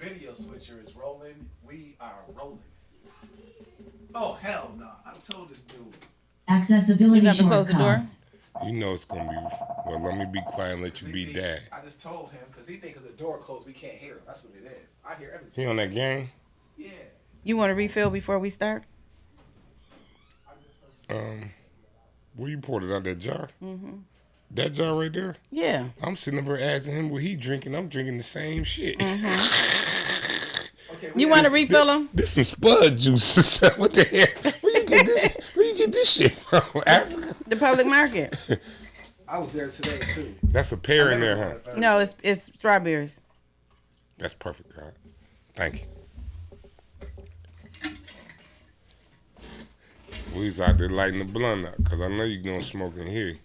video switcher is rolling. We are rolling. Oh, hell no. I told this dude. Accessibility You got to close the door? You know it's going to be... Well, let me be quiet and let you be dad. I just told him, because he thinks the door closed, we can't hear him. That's what it is. I hear everything. He on that game? Yeah. You want to refill before we start? Where you poured it out that jar? Mm-hmm. That jar right there? Yeah. I'm sitting up here asking him what he drinking. I'm drinking the same shit. Mm-hmm. Okay, you want to refill them? This some Spud juice. What the hell? Where you get this? Where you get this shit from? Africa? The public market. I was there today too. That's a pear in there, huh? No, it's strawberries. That's perfect, God. Thank you. We was out there lighting the blunt up, because I know you gonna smoke in here.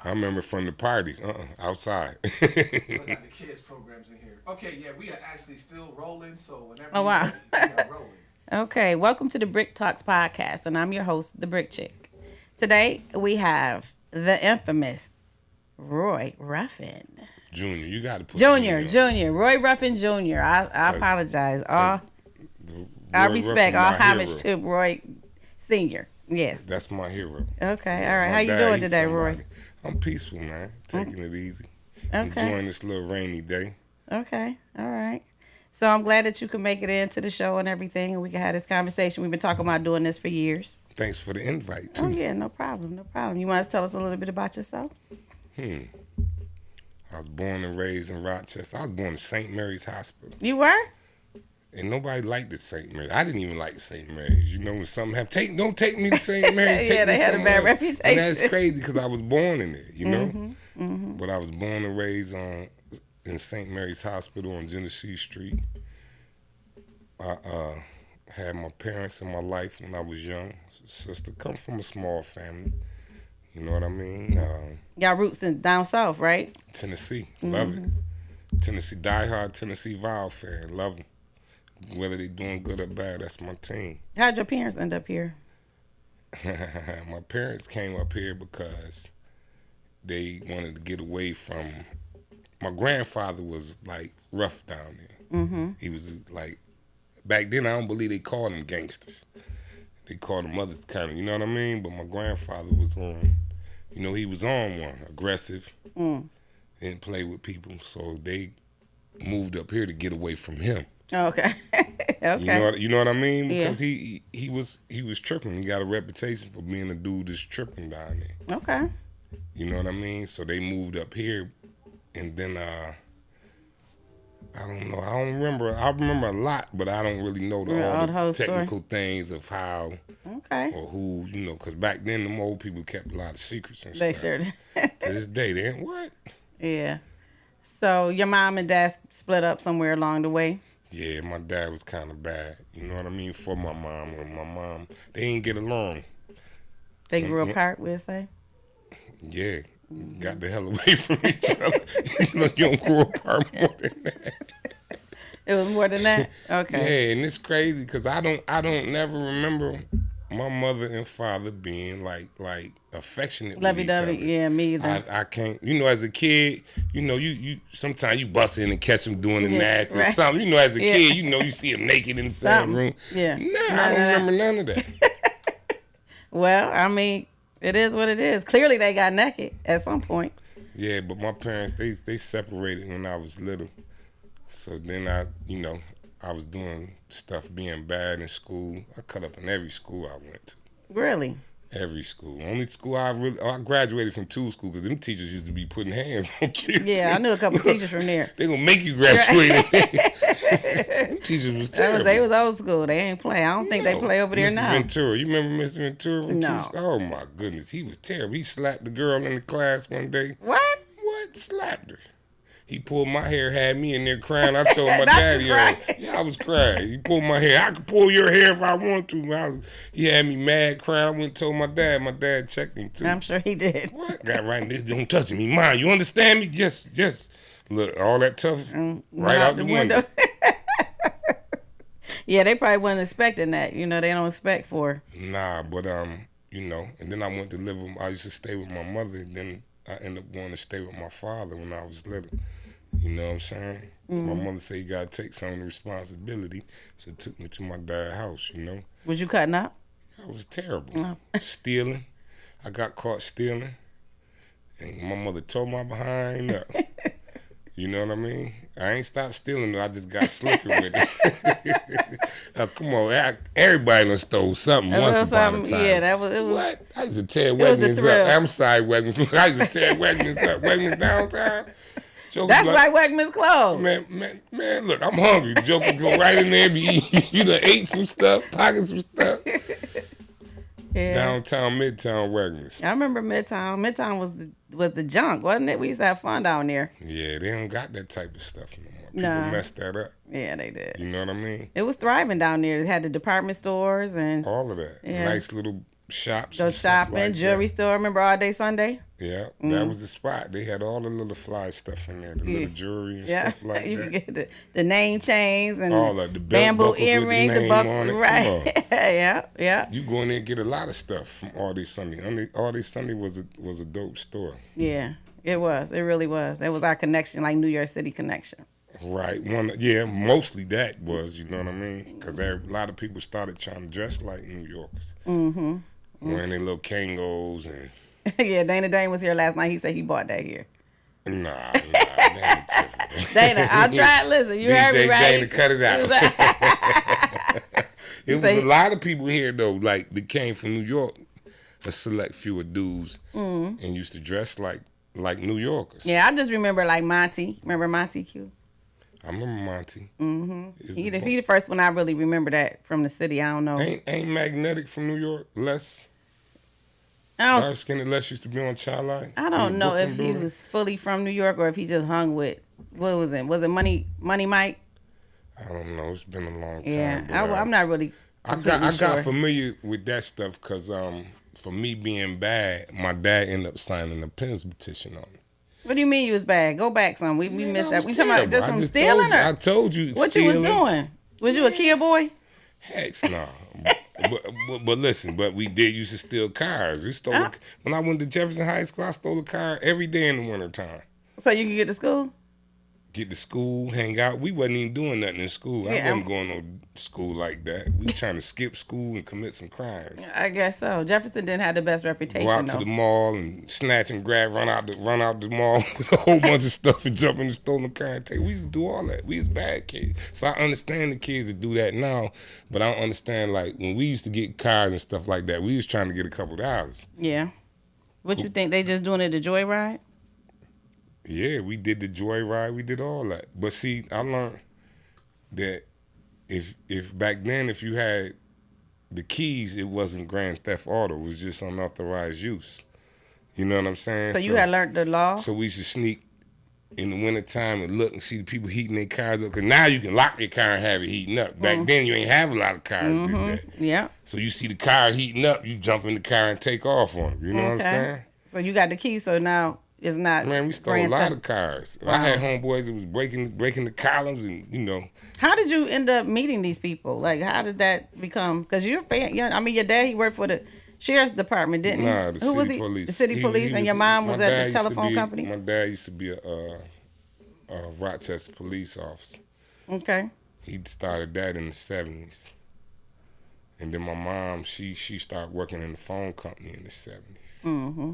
I remember from the parties, outside. We got the kids programs in here. Okay, yeah, we are actually still rolling, so whenever we are rolling. Okay, welcome to the Brick Talks podcast, and I'm your host, the Brick Chick. Today, we have the infamous Roy Ruffin. Junior, you got to put Junior, Roy Ruffin Jr. I apologize. I respect, all homage to Roy Sr. Yes. That's my hero. Okay, all right. How you doing today, Roy? I'm peaceful, man. Taking it easy. Okay. Enjoying this little rainy day. Okay, all right. So I'm glad that you could make it into the show and everything, and we can have this conversation. We've been talking about doing this for years. Thanks for the invite, too. Oh, yeah, no problem. You want to tell us a little bit about yourself? I was born and raised in Rochester. I was born in St. Mary's Hospital. You were? And nobody liked the St. Mary's. I didn't even like St. Mary's. You know, when something happened, don't take me to St. Mary's. Yeah, they had a bad reputation. And that's crazy because I was born in there, you know? Mm-hmm. But I was born and raised in St. Mary's Hospital on Genesee Street. I had my parents in my life when I was young. Sister, come from a small family. You know what I mean? Y'all roots down south, right? Tennessee. Love it. Tennessee, diehard Tennessee Vol fan. Love them. Whether they doing good or bad, that's my team. How'd your parents end up here? My parents came up here because they wanted to get away from... My grandfather was, like, rough down there. Mm-hmm. He was, like... Back then, I don't believe they called them gangsters. They called them other kind of, you know what I mean? But my grandfather was on... You know, he was on one. Aggressive. Didn't play with people. So they moved up here to get away from him. Oh, okay. Okay. You know what I mean? Because yeah. he was tripping. He got a reputation for being a dude that's tripping down there. Okay. You know what I mean? So they moved up here, and then I don't know. I don't remember. I remember a lot, but I don't really know all the technical things of how or who. You know, because back then them old people kept a lot of secrets and they stuff. Sure did. To this day, they ain't what? Yeah. So your mom and dad split up somewhere along the way. Yeah, my dad was kind of bad. You know what I mean? For my mom. And my mom, they didn't get along. They grew apart, we'll say? Yeah. Got the hell away from each other. You don't grow apart more than that. It was more than that? Okay. Yeah, and it's crazy because I don't never remember my mother and father being like affectionate with each other. Yeah, me either. I can't, you know, as a kid, you know, you sometimes you bust in and catch them doing the nasty or something. You know, as a kid, you know, you see them naked in the same room. Yeah. I don't remember none of that. Well, I mean, it is what it is. Clearly they got naked at some point. Yeah, but my parents, they separated when I was little. So then I was doing stuff being bad in school. I cut up in every school I went to. Really? Every school. Only school I graduated from 2 schools because them teachers used to be putting hands on kids. Yeah, I knew a couple teachers from there. They gonna make you graduate. Them teachers was terrible. They was old school. They ain't play. I don't think they play over there Mr. now. Ventura. You remember Mr. Ventura from No. Oh my goodness, he was terrible. He slapped the girl in the class one day. What? What? Slapped her. He pulled my hair, had me in there crying. I told my daddy, I was crying. He pulled my hair. I could pull your hair if I want to. He had me mad, crying. I went and told my dad. My dad checked him, too. I'm sure he did. What? Got right in this, don't touch me. Mom, you understand me? Yes, yes. Look, all that tough, right out the window. Yeah, they probably wasn't expecting that. You know, they don't expect for. Nah, but, you know, and then I went to live with, I used to stay with my mother, and then I ended up going to stay with my father when I was little. You know what I'm saying? My mother said, you got to take some of the responsibility. So it took me to my dad's house, you know. Was you cutting up? I was terrible. Oh. Stealing. I got caught stealing. And my mother tore my behind up. You know what I mean? I ain't stopped stealing, though. I just got slicker with it. Now, come on. Everybody done stole something once upon a time. Yeah, it was. What? I used to tear was the Wegmans thrill. up. I'm sorry, Wegmans. I used to tear Wegmans up. Wegmans downtown. Joker That's like, why Wegmans closed. Man, look, I'm hungry. The Joker go right in there, you done ate some stuff, pocket some stuff. Yeah. Downtown, Midtown Wegmans. I remember Midtown. Midtown was the junk, wasn't it? We used to have fun down there. Yeah, they don't got that type of stuff no more. People Nah. messed that up. Yeah, they did. You know what I mean? It was thriving down there. It had the department stores and All of that. Yeah. Nice little shops. go and stuff shopping, like jewelry that. store. Remember All Day Sunday? Yeah, that was the spot. They had all the little fly stuff in there, the little jewelry and Yeah, stuff like you that. could get the name chains and All of the belt bamboo buckles with the earrings, name buckle, on it. Come right? yeah. You go in there and get a lot of stuff from All Day Sunday. All Day Sunday was a dope store. Yeah, it was. It really was. It was our connection, like New York City connection. Right. Mostly that was, you know what I mean? Because a lot of people started trying to dress like New Yorkers. Mm-hmm. Wearing their little Kangos and... Yeah, Dana was here last night. He said he bought that here. Nah. Dana, I'll try it. Listen, you heard me DJ right. Dana, cut it out. It was say- a lot of people here, though, like, that came from New York, a select few of dudes, and used to dress like New Yorkers. Yeah, I just remember like Monty. Remember Monty Q? I remember Monty. He the first one I really remember that from the city. I don't know. Ain't Magnetic from New York? Les? I don't, Dark skinned Les used to be on Child Line. I don't in the know Brooklyn if he building. was fully from New York or if he just hung with, what was it? Was it Money Mike? I don't know. It's been a long time. Yeah, but, I'm not really I completely got sure. familiar with that stuff because for me being bad, my dad ended up signing a penance petition on me. What do you mean you was bad? Go back some. We missed I that. was We talking about terrible. just I from just stealing told you, or I told you what stealing. you was doing? Was you a Kia boy? Heck no. but listen, but we did used to steal cars. We stole when I went to Jefferson High School, I stole a car every day in the wintertime. So you could get to school? Get to school, hang out. We wasn't even doing nothing in school. I Yeah. wasn't going to school like that. We was trying to skip school and commit some crimes. I guess so. Jefferson didn't have the best reputation Go out though. to the mall and snatch and grab, run out the mall with a whole bunch of stuff and jump in the stolen car and take. We used to do all that. We was bad kids. So I understand the kids that do that now, but I don't understand like when we used to get cars and stuff like that, we was trying to get a couple dollars. Yeah. What you think? They just doing it to joyride? Yeah, we did the joyride, we did all that. But see, I learned that if back then if you had the keys, it wasn't grand theft auto, it was just unauthorized use. You know what I'm saying? So you had learned the law? So we used to sneak in the wintertime and look and see the people heating their cars up. Because now you can lock your car and have it heating up. Back then you ain't have a lot of cars did that. Yeah. So you see the car heating up, you jump in the car and take off on it. You know what I'm saying? So you got the key, so now it's not. Man, we stole a lot of cars. I had homeboys that was breaking the columns and, you know. How did you end up meeting these people? Like, how did that become? Because you're I mean, your dad, he worked for the sheriff's department, didn't he? Nah, the Who city was he? police. The city police, and your mom was at the telephone company? My dad used to be a Rochester police officer. Okay. He started that in the 70s. And then my mom, she started working in the phone company in the 70s. Mm-hmm.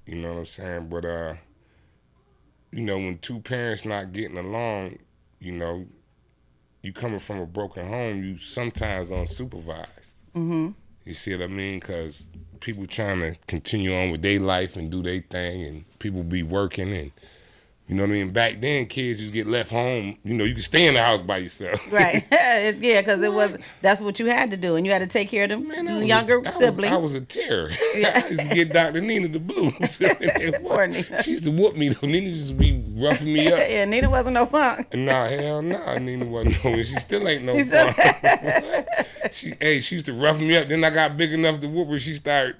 You know what I'm saying? But, you know, when two parents not getting along, you know, you coming from a broken home, you sometimes unsupervised. Mm-hmm. You see what I mean? Because people trying to continue on with their life and do their thing, and people be working and, you know what I mean? Back then, kids used to get left home. You know, you could stay in the house by yourself. Right. Yeah, because that's what you had to do. And you had to take care of them younger siblings. I was a terror. I used to get Dr. Nina the blues. Poor Nina. She used to whoop me, though. Nina used to be roughing me up. Yeah, Nina wasn't no punk. Nah, hell nah. Nina wasn't no. She still ain't no She still- fun. She used to rough me up. Then I got big enough to whoop her. She started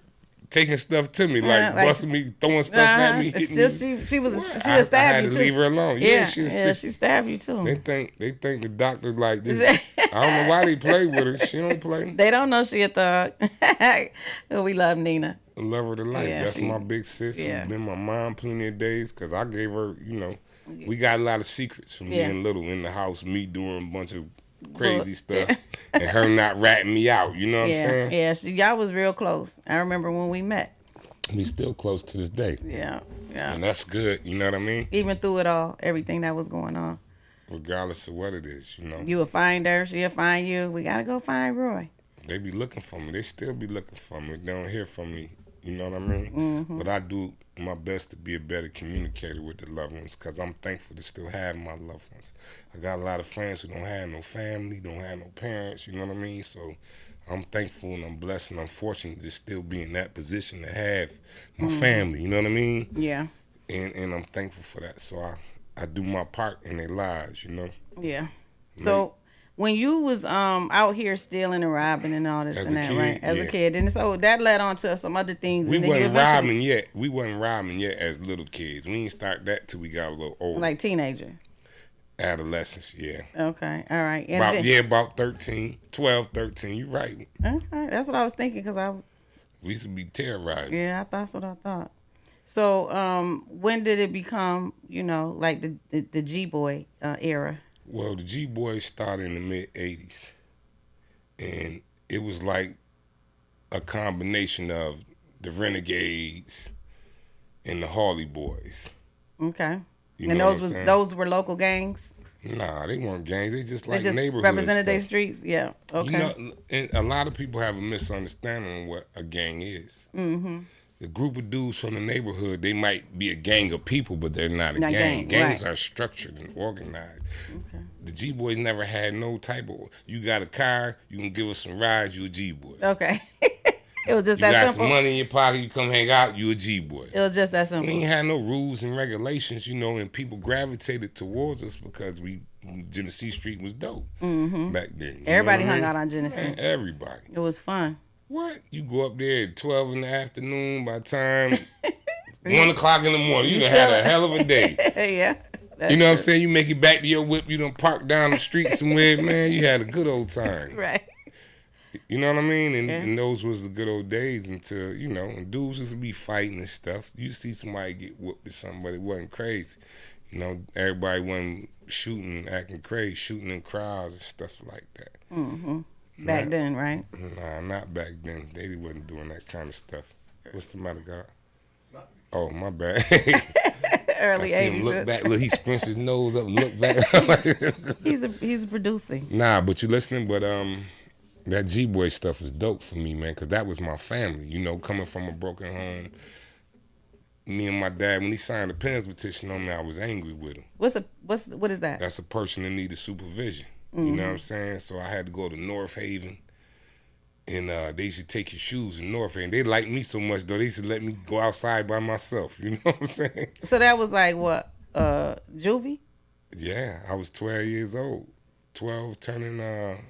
taking stuff to me, like busting me, throwing stuff at me, hitting It's me. just she would I stab you had to too. leave her alone. Yeah, she stabbed you too. They think the doctor like this. I don't know why they play with her. She don't play. They don't know she a thug. We love Nina. I love her to life. Yeah, That's my big sis. yeah. Who's been my mom plenty of days because I gave her, you know, We got a lot of secrets from being little in the house, me doing a bunch of crazy stuff, and her not ratting me out. You know what I'm saying? Yeah, y'all was real close. I remember when we met. We still close to this day. Yeah. And that's good. You know what I mean? Even through it all, everything that was going on. Regardless of what it is, you know. You will find her. She'll find you. We got to go find Roy. They be looking for me. They still be looking for me. They don't hear from me. You know what I mean? But I do my best to be a better communicator with the loved ones because I'm thankful to still have my loved ones. I got a lot of friends who don't have no family, don't have no parents, you know what I mean? So I'm thankful and I'm blessed and I'm fortunate to still be in that position to have my family, you know what I mean? Yeah. And I'm thankful for that. So I do my part in their lives, you know? Yeah. So when you was out here stealing and robbing and all this and that, right? As a kid. And so that led on to some other things. We wasn't robbing yet. We wasn't robbing yet as little kids. We didn't start that till we got a little older. Like teenager. Adolescence, yeah. Okay, all right. And about 13, 12, 13. You're right. Okay, that's what I was thinking because we used to be terrorized. Yeah, that's what I thought. So when did it become, like the G-Boy era? Well, the G-Boy started in the mid-'80s. And it was like a combination of the Renegades and the Harley Boys. Okay. And those were local gangs? Nah, they weren't gangs. They just like they just neighborhood represented their streets? Yeah, okay. And a lot of people have a misunderstanding of what a gang is. Mm-hmm. The group of dudes from the neighborhood, they might be a gang of people, but they're not a gang. Gangs are structured and organized. Okay. The G-Boys never had no type of, you got a car, you can give us some rides, you a G-Boy. Okay. It was just that simple. You got some money in your pocket, you come hang out, you a G-Boy. It was just that simple. We ain't had no rules and regulations, and people gravitated towards us because Genesee Street was dope back then. Everybody hung out on Genesee. Man, everybody. It was fun. What? You go up there at 12 in the afternoon, by the time 1 o'clock in the morning, you done had a hell of a day. Yeah. You know what I'm saying? You make it back to your whip, you done park down the street somewhere, man, you had a good old time. Right. You know what I mean? And those was the good old days until, and dudes used to be fighting and stuff. You see somebody get whooped or something, but it wasn't crazy. Everybody wasn't shooting, acting crazy, shooting in crowds and stuff like that. Mm-hmm. Back then, right? Nah, not back then. They wasn't doing that kind of stuff. What's the matter, God? Oh, my bad. Early 80s. Look back. Look, he scrunched his nose up and look back. He's producing. Nah, but you listening? But that G-Boy stuff was dope for me, man, because that was my family. Coming from a broken home. Me and my dad, when he signed the penance petition on me, I was angry with him. What is that? That's a person that needed supervision. You know what I'm saying? So I had to go to North Haven, and they should take your shoes in North Haven. They liked me so much, though, they should let me go outside by myself. You know what I'm saying? So that was like what, juvie? Yeah, I was 12 years old. 12 turning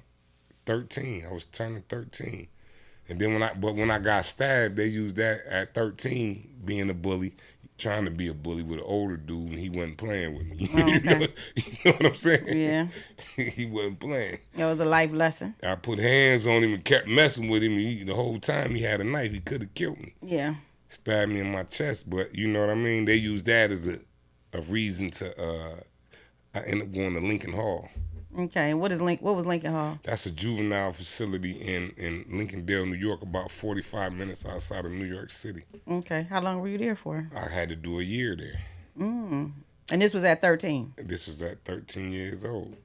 13. I was turning 13. And then when I got stabbed, they used that at 13, being a bully, trying to be a bully with an older dude, and he wasn't playing with me. Oh, okay. You know what I'm saying? Yeah. He wasn't playing. It was a life lesson. I put hands on him and kept messing with him. The whole time he had a knife, he could have killed me. Yeah. Stabbed me in my chest, but you know what I mean? They used that as a reason to, I ended up going to Lincoln Hall. Okay, what was Lincoln Hall? That's a juvenile facility in Lincolndale, New York, about 45 minutes outside of New York City. Okay, how long were you there for? I had to do a year there. And this was at 13? This was at 13 years old.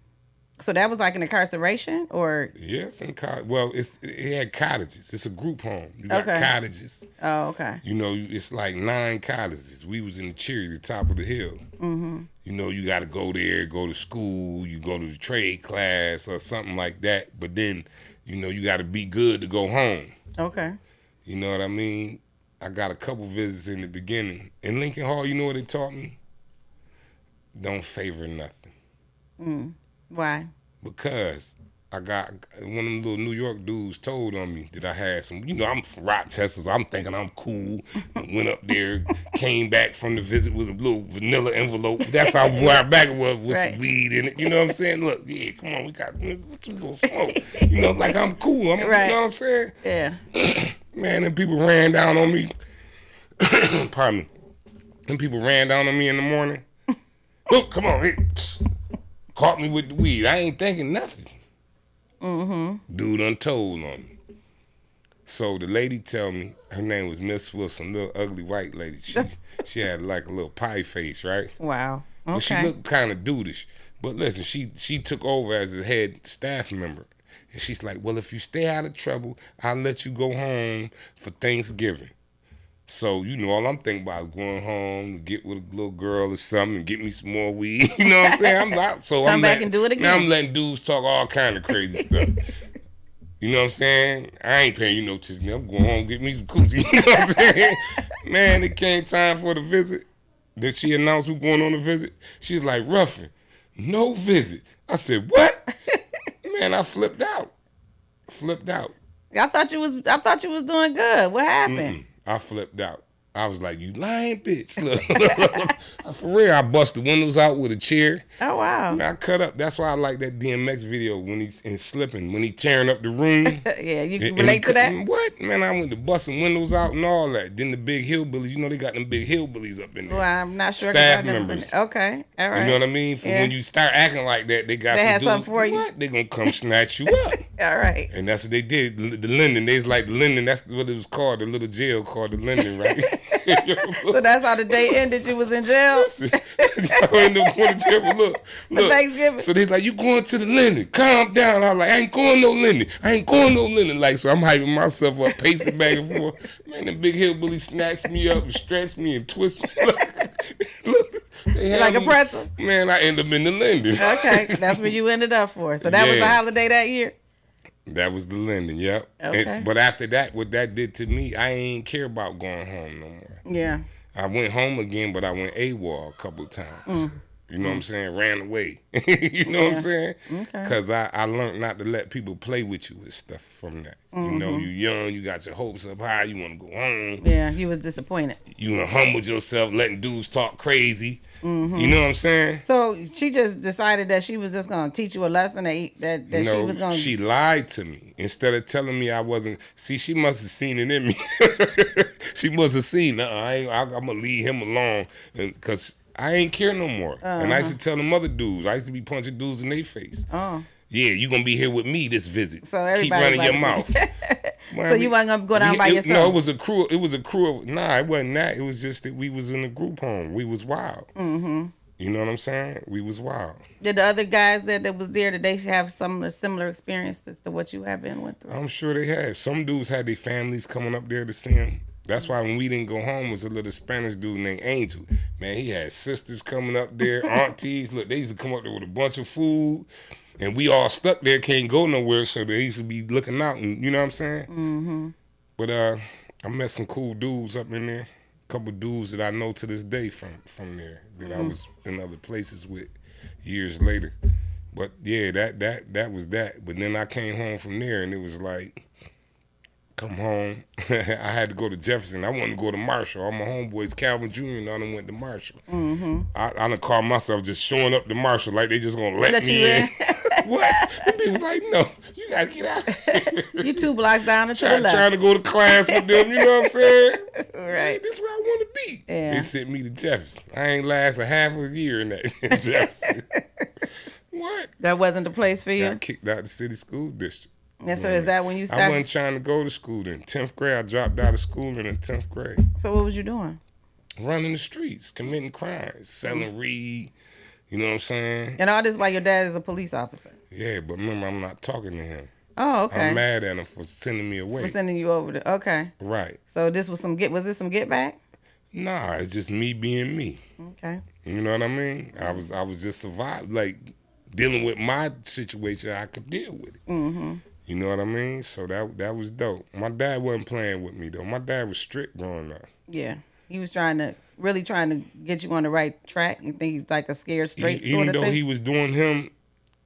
So that was like an incarceration, or? Yes, well, it had cottages. It's a group home. You got cottages. Oh, okay. It's like 9 cottages. We was in the cherry, the top of the hill. Mm-hmm. You got to go there, go to school, you go to the trade class or something like that. But then, you got to be good to go home. Okay. You know what I mean? I got a couple visits in the beginning. In Lincoln Hall, you know what they taught me? Don't favor nothing. Why? Because I got one of them little New York dudes told on me that I had some, I'm from Rochester, so I'm thinking I'm cool. Went up there, came back from the visit with a little vanilla envelope. That's how far back it was with some weed in it. You know what I'm saying? Look, yeah, come on, we got what you gonna smoke. Like I'm cool. You know what I'm saying? Yeah. Man, them people ran down on me. Pardon me. Them people ran down on me in the morning. Look, come on. Hey. Caught me with the weed. I ain't thinking nothing. Dude untold on me. So the lady tell me, her name was Miss Wilson, little ugly white lady. She had like a little pie face, right? Wow. Okay. But she looked kind of dudeish. But listen, she took over as the head staff member. And she's like, well, if you stay out of trouble, I'll let you go home for Thanksgiving. So, you know, all I'm thinking about is going home to get with a little girl or something and get me some more weed. You know what I'm saying? I'm out. So Come back and do it again. Now I'm letting dudes talk all kind of crazy stuff. You know what I'm saying? I ain't paying you no attention. I'm going home and get me some coochie. You know what I'm saying? Man, it came time for the visit. Did she announce who's going on the visit? She's like, Ruffin, no visit. I said, what? Man, I flipped out. I thought you was doing good. What happened? I flipped out. I was like, you lying bitch. Look. For real, I bust the windows out with a chair. Oh, wow. I cut up. That's why I like that DMX video when he's in slipping, when he tearing up the room. Yeah, you can relate to that? What? Man, I went to busting windows out and all that. Then the big hillbillies, you know they got them big hillbillies up in there. Well, I'm not sure. Staff members. Okay, all right. You know what I mean? When you start acting like that, they had something for you. What? They gonna come snatch you up. All right. And that's what they did. The Linden, they was like the Linden. That's what it was called. The little jail called the Linden, right? So that's how the day ended. You was in jail. I ended up going to jail. Look. For Thanksgiving. So they like, you going to the Linden? Calm down. I'm like, I ain't going no Linden. Like, so I'm hyping myself up, pacing back and forth. Man, the big hillbilly snatched me up and stretched me and twist me. Look, like a pretzel. Man, I end up in the Linden. Okay, that's where you ended up for. So that was the holiday that year. That was the Linden, yep. Okay. But after that, what that did to me, I ain't care about going home no more. Yeah. I went home again, but I went AWOL a couple of times. You know what I'm saying? Ran away. You know what I'm saying? Okay. Because I learned not to let people play with you with stuff from that. You know, you young, you got your hopes up high, you want to go home. Yeah, you was disappointed. You humbled yourself, letting dudes talk crazy. You know what I'm saying? So she just decided that she was just going to teach you a lesson that she was going to... She lied to me. Instead of telling me I wasn't... See, she must have seen it in me. She must have seen, I'm going to leave him alone because I ain't care no more. And I used to tell them other dudes. I used to be punching dudes in their face. Oh. Yeah, you going to be here with me this visit. So everybody keep running your mouth. So you wasn't going to go down by yourself? No, it was a crew of... Nah, it wasn't that. It was just that we was in a group home. We was wild. You know what I'm saying? We was wild. Did the other guys that was there, did they have some similar experiences to what you have went through? I'm sure they had. Some dudes had their families coming up there to see them. That's why when we didn't go home, was a little Spanish dude named Angel. Man, he had sisters coming up there, aunties. Look, they used to come up there with a bunch of food. And we all stuck there, can't go nowhere, so they used to be looking out, and you know what I'm saying? But I met some cool dudes up in there. A couple dudes that I know to this day from there that I was in other places with years later. But yeah, that was that. But then I came home from there, and it was like, come home. I had to go to Jefferson. I wanted to go to Marshall. All my homeboys, Calvin Jr. and all them went to Marshall. I done called myself just showing up to Marshall like they just gonna let me in. What? The people like, no, you gotta get out of here. You 2 blocks down and to the left. Trying to go to class with them, you know what I'm saying? Right. Hey, this is where I want to be. Yeah. They sent me to Jefferson. I ain't last a half a year in that in Jefferson. What? That wasn't the place for you? Got kicked out of the city school district. And so is that when you started? I wasn't trying to go to school then. 10th grade, I dropped out of school in 10th grade. So what was you doing? Running the streets, committing crimes, selling weed. You know what I'm saying? And all this while your dad is a police officer. Yeah, but remember, I'm not talking to him. Oh, okay. I'm mad at him for sending me away. For sending you over there. Okay. Right. So this was was this some get back? Nah, it's just me being me. Okay. You know what I mean? I was just surviving, like dealing with my situation. I could deal with it. You know what I mean? So that was dope. My dad wasn't playing with me though. My dad was strict growing up. Yeah. He was really trying to get you on the right track. You think he was like a scared straight sort of thing? Even though he was doing him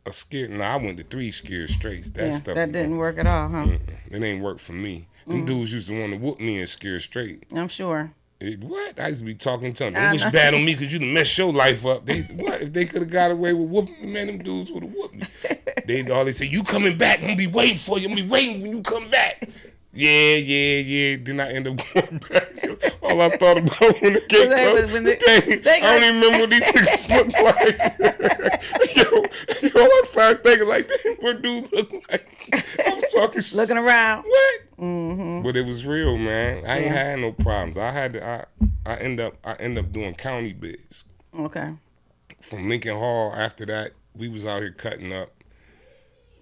a scared, I went to 3 scared straights. That didn't work at all, huh? It ain't work for me. Them dudes used to want to whoop me in scared straight. I'm sure. What? I used to be talking to them. They wish bad on me because you done messed your life up. What? If they could have got away with whooping me, man, them dudes would have whooped me. They say, you coming back. I'm going to be waiting for you. I'm going to be waiting when you come back. Yeah. Then I end up going back. I all I thought about when the gate closed. I don't even remember what these niggas look like. yo, I started thinking like, damn, what dude look like? I was talking shit. Looking around. What? Mm-hmm. But it was real, man. I ain't had no problems. I end up doing county bids. Okay. From Lincoln Hall. After that, we was out here cutting up.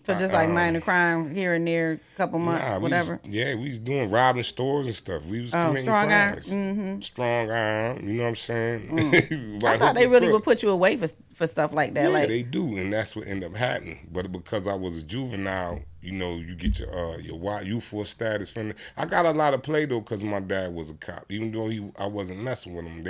So just like minor crime here and there, couple months, whatever. We was doing robbing stores and stuff. We was committing strong crimes. iron. Mm-hmm. Strong iron. You know what I'm saying? I thought they really would put you away for stuff like that. Yeah, like, they do, and that's what ended up happening. But because I was a juvenile, you know, you get your youthful status from. I got a lot of play though, because my dad was a cop. Even though I wasn't messing with him,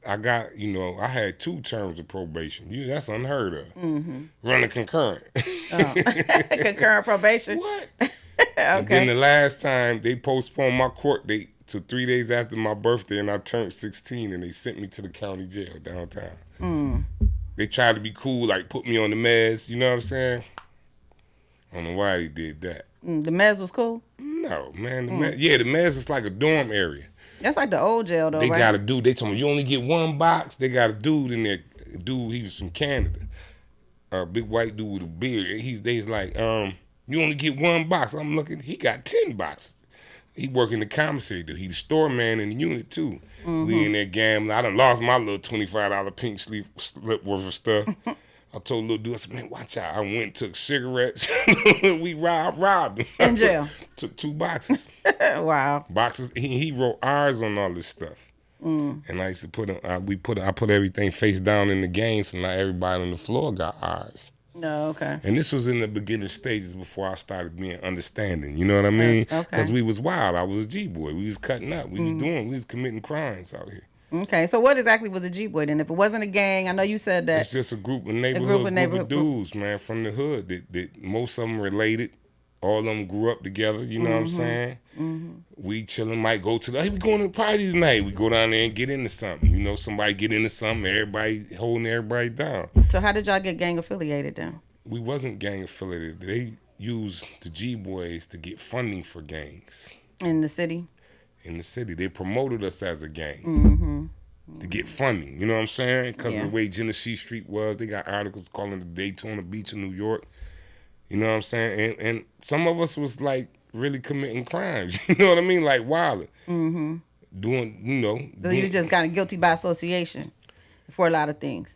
I got, you know, I had 2 terms of probation. That's unheard of. Mm-hmm. Running concurrent. Concurrent probation? What? Okay. And then the last time, they postponed my court date to 3 days after my birthday, and I turned 16, and they sent me to the county jail downtown. Mm. They tried to be cool, like put me on the mez, you know what I'm saying? I don't know why they did that. The mez was cool? No, man. The mez is like a dorm area. That's like the old jail, though, They right? got a dude. They told me, you only get 1 box. They got a dude in there. He was from Canada. A big white dude with a beard. They's like, you only get 1 box. I'm looking, he got 10 boxes. He work in the commissary, dude. He the store man in the unit, too. Mm-hmm. We in there gambling. I done lost my little $25 pink slip worth of stuff. I told little dude, I said, man, watch out. I went and took cigarettes. We robbed him. In jail? Took 2 boxes. Wow. Boxes. He wrote R's on all this stuff. Mm. And I used to I put everything face down in the game, so now everybody on the floor got R's. No, okay. And this was in the beginning stages before I started being understanding. You know what I mean? Okay. Because we was wild. I was a G-boy. We was cutting up. We was committing crimes out here. Okay, so what exactly was a G-boy then? If it wasn't a gang, I know you said that. It's just a group of neighborhood dudes, man, from the hood that most of them related. All of them grew up together, you know what I'm saying? Mm-hmm. We chilling, might go to we going to the party tonight. We go down there and get into something. You know, somebody get into something, everybody holding everybody down. So how did y'all get gang affiliated then? We wasn't gang affiliated. They used the G-boys to get funding for gangs. In the city? In the city. They promoted us as a gang to get funding. You know what I'm saying? Because of the way Genesee Street was, they got articles calling it the Daytona Beach of New York. You know what I'm saying? And some of us was like really committing crimes. You know what I mean? Like wilding. Mm-hmm. Doing, you know. So you just kind of guilty by association for a lot of things.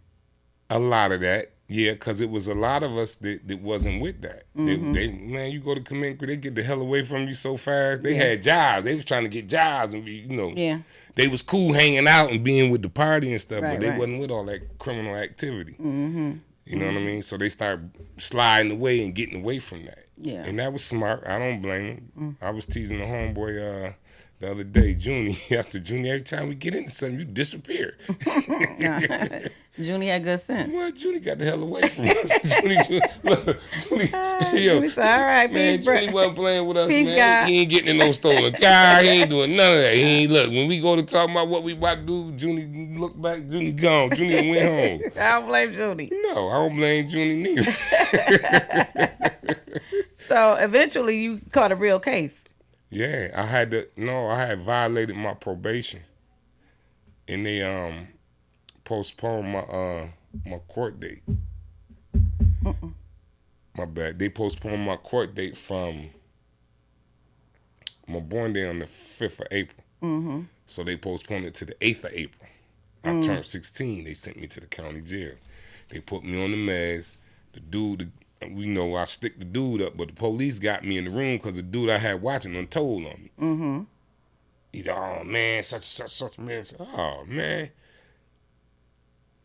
A lot of that. Yeah, because it was a lot of us that wasn't with that. Mm-hmm. They man, you go to commit, they get the hell away from you so fast. They had jobs. They was trying to get jobs and be, you know. Yeah. They was cool hanging out and being with the party and stuff, but they wasn't with all that criminal activity. Mm-hmm. You know what I mean? So they started sliding away and getting away from that. Yeah. And that was smart. I don't blame them. I was teasing the homeboy the other day, Junie. I said, Junie, every time we get into something, you disappear. Junie had good sense. Well, Junie got the hell away from us. Junie said, all right, man, peace, bro. Junie wasn't playing with us, peace, man. God. He ain't getting in no stolen car. He ain't doing none of that. He ain't look. When we go to talk about what we about to do, Junie look back, Junie gone. Junie went home. I don't blame Junie. No, I don't blame Junie neither. So eventually you caught a real case. Yeah, I had violated my probation. And they postponed my court date. My bad. They postponed my court date from my born day on the 5th of April. Mm-hmm. So they postponed it to the 8th of April. I turned 16. They sent me to the county jail. They put me on the meds. The dude, I stick the dude up, but the police got me in the room because the dude I had watching untold on me. Mm-hmm. He's like, oh, man, such man. I said, oh, man.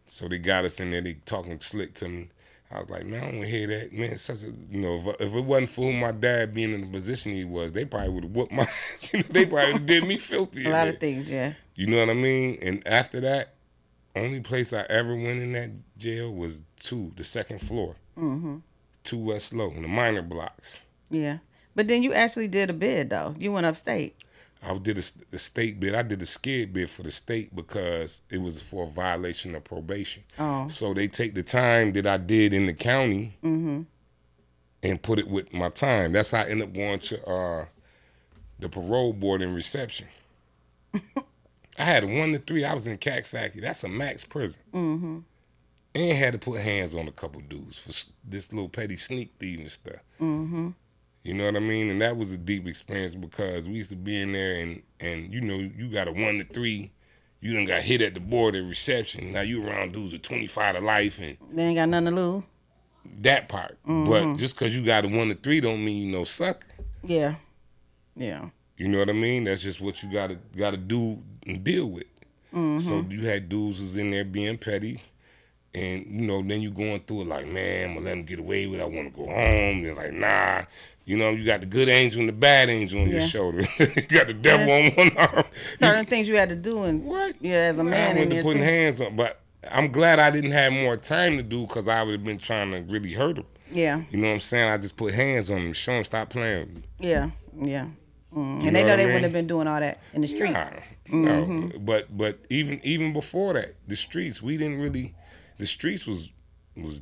So they got us in there. They talking slick to me. I was like, man, I don't want to hear that. Man, if it wasn't for my dad being in the position he was, they probably would have whooped my ass. They probably would have did me filthy. A lot of things, yeah. You know what I mean? And after that, only place I ever went in that jail was the second floor. Mm-hmm. 2 West Low, in the minor blocks. Yeah. But then you actually did a bid, though. You went upstate. I did a state bid. I did a skid bid for the state because it was for a violation of probation. Oh. So they take the time that I did in the county and put it with my time. That's how I ended up going to the parole board and reception. I had a 1 to 3. I was in Caxsackie. That's a max prison. Mm-hmm. And had to put hands on a couple dudes for this little petty sneak thieving stuff. Mm-hmm. You know what I mean? And that was a deep experience because we used to be in there and you know, you got a 1 to 3. You done got hit at the board at reception. Now you around dudes with 25 to life and They ain't got nothing to lose. that part. But just because you got a 1 to 3 don't mean you no sucker. Yeah. Yeah. You know what I mean? That's just what you gotta do and deal with. So you had dudes who's in there being petty. And, you know, then you going through it like, man, I'm going to let him get away with it. I want to go home. They're like, nah. You know, you got the good angel and the bad angel on your shoulder. You got the devil on one arm. Certain things you had to do. And What? Yeah, as a man I in went to there, putting too. hands on. But I'm glad I didn't have more time to do because I would have been trying to really hurt him. Yeah. You know what I'm saying? I just put hands on him, show him stop playing with me. Yeah. Yeah. And You they know know what they I wouldn't mean? have been doing all that in the streets. Nah, no. But even before that, the streets, we didn't really, the streets was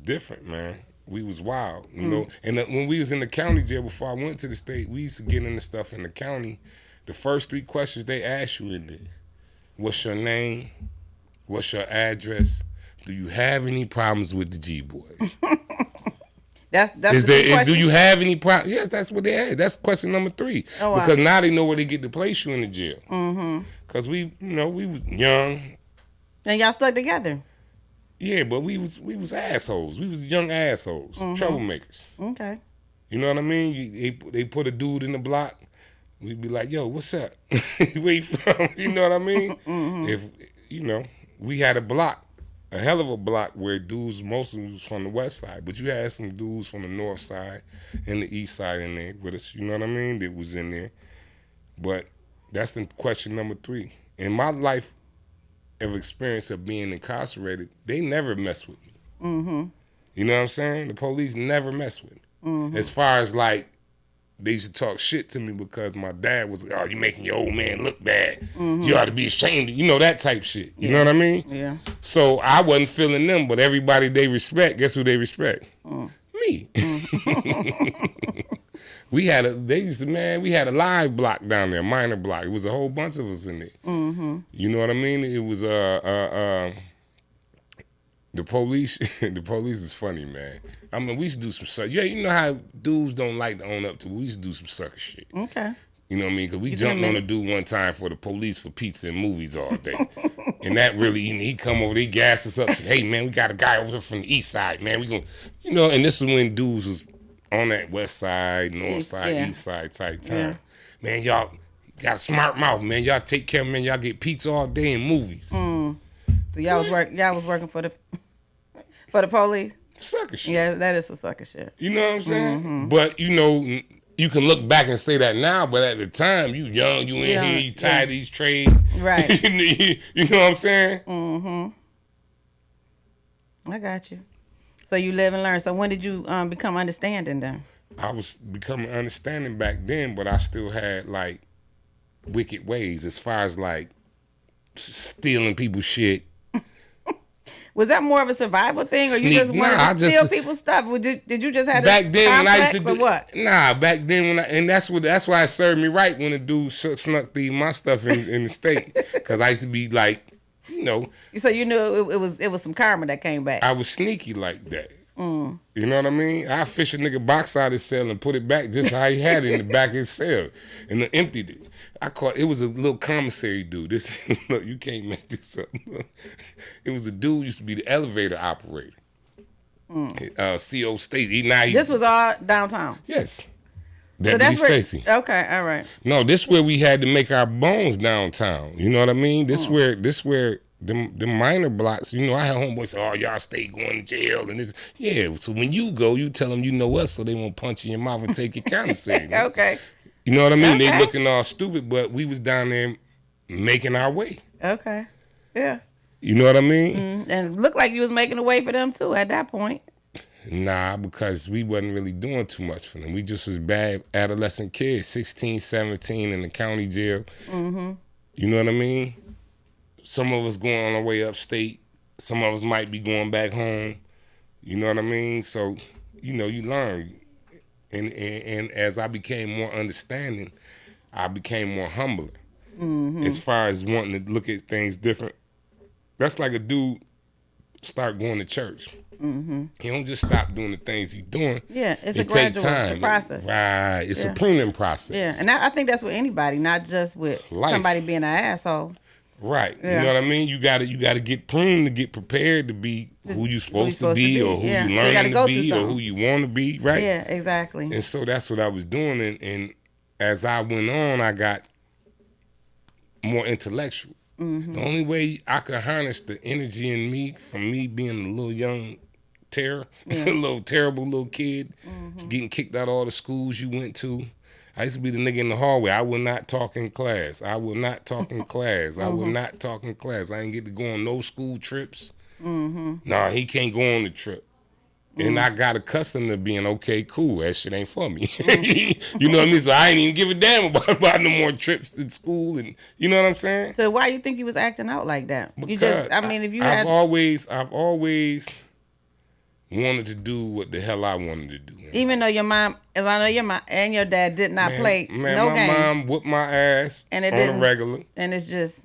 different, man. We was wild, you know. And when we was in the county jail before I went to the state, we used to get into stuff in the county. The first 3 questions they ask you in there: what's your name? What's your address? Do you have any problems with the G boys? That's Is the there? question. Do you have any problems? Yes, that's what they ask. That's question number 3. Oh, wow. Because now they know where they get to place you in the jail. Because we, you know, we was young. And y'all stuck together. Yeah, but we was assholes. We was young assholes, troublemakers. Okay. You know what I mean? They put a dude in the block. We'd be like, yo, what's up? Where you from? You know what I mean? If, you know, we had a block, a hell of a block where dudes, most of them was from the west side, but you had some dudes from the north side and the east side in there with us. You know what I mean? That was in there. But that's the question number 3. In my life of experience of being incarcerated, they never mess with me. You know what I'm saying? The police never mess with me. As far as like, they used to talk shit to me because my dad was like, oh, you making your old man look bad. You ought to be ashamed. You know, that type shit. You know what I mean? Yeah. So I wasn't feeling them, but everybody they respect, guess who they respect? Me. We had a live block down there, minor block. It was a whole bunch of us in there. You know what I mean? It was the police. The police is funny, man. I mean, we used to do some sucker. Yeah, you know how dudes don't like to own up to. We used to do some sucker shit. Okay. You know what I mean? Because we You jumped can on a dude one time for the police for pizza and movies all day. And that really, he come over, he gassed us up. Said, hey, man, we got a guy over there from the east side, man. We going, you know, and this was when dudes was on that west side, north side, east side type time. Yeah. Man, y'all got a smart mouth, man. Y'all take care of man. Y'all get pizza all day and movies. So y'all was working for the police? Sucker shit. Yeah, that is some sucker shit. You know what I'm saying? But, you know, you can look back and say that now, but at the time, you young, you in here, you tired of these trades. Right. You know what I'm saying? I got you. So you live and learn. So when did you become understanding then? I was becoming understanding back then, but I still had, like, wicked ways as far as, like, stealing people's shit. Was that more of a survival thing, or you just wanted to steal people's stuff? Did you just have back then when I used to do what? Nah, back then and that's why it served me right when the dude snuck my stuff in the state, because I used to be like, you know. So you knew it was some karma that came back. I was sneaky like that. You know what I mean? I fish a nigga box out of his cell and put it back just how he had it in the back of his cell, and then emptied it. It was a little commissary dude. This look, you can't make this up. It was a dude used to be the elevator operator. CO State. This was all downtown. Yes. So Deputy Stacy. Okay, all right. No, this where we had to make our bones downtown. You know what I mean? This where the minor blocks, you know, I had homeboys say, oh, y'all stay going to jail and this. Yeah, so when you go, you tell them you know us so they won't punch you in your mouth and take your commissary. Okay. You know what I mean? Okay. They looking all stupid, but we was down there making our way. Okay. Yeah. You know what I mean? And it looked like you was making a way for them too at that point. Nah, because we wasn't really doing too much for them. We just was bad adolescent kids, 16, 17 in the county jail. You know what I mean? Some of us going on our way upstate. Some of us might be going back home. You know what I mean? So, you know, you learn. And as I became more understanding, I became more humbler. as far as wanting to look at things different. That's like a dude start going to church. He don't just stop doing the things he's doing. Yeah, it's it a gradual time. It's a process. Right, it's a pruning process. Yeah, and I think that's with anybody, not just with somebody being an asshole. Right, you know what I mean. You got to get pruned to get prepared to be who you're supposed to be, or who you learn to be, or who you want to be. Right. Yeah, exactly. And so that's what I was doing, and as I went on, I got more intellectual. The only way I could harness the energy in me from me being a little young terror, a little terrible little kid, getting kicked out of all the schools you went to. I used to be the nigga in the hallway. I would not talk in class. I would not talk in class. I would not talk in class. I didn't get to go on no school trips. Nah, he can't go on the trip. And I got accustomed to being, okay, cool, that shit ain't for me. You know what I mean? So I ain't even give a damn about no more trips to school, and you know what I'm saying? So why you think you was acting out like that? Because you just, I mean, if you I've always wanted to do what the hell I wanted to do. Even though your mom, as I know your mom and your dad did not play no games. My mom whooped my ass on a regular. And it's just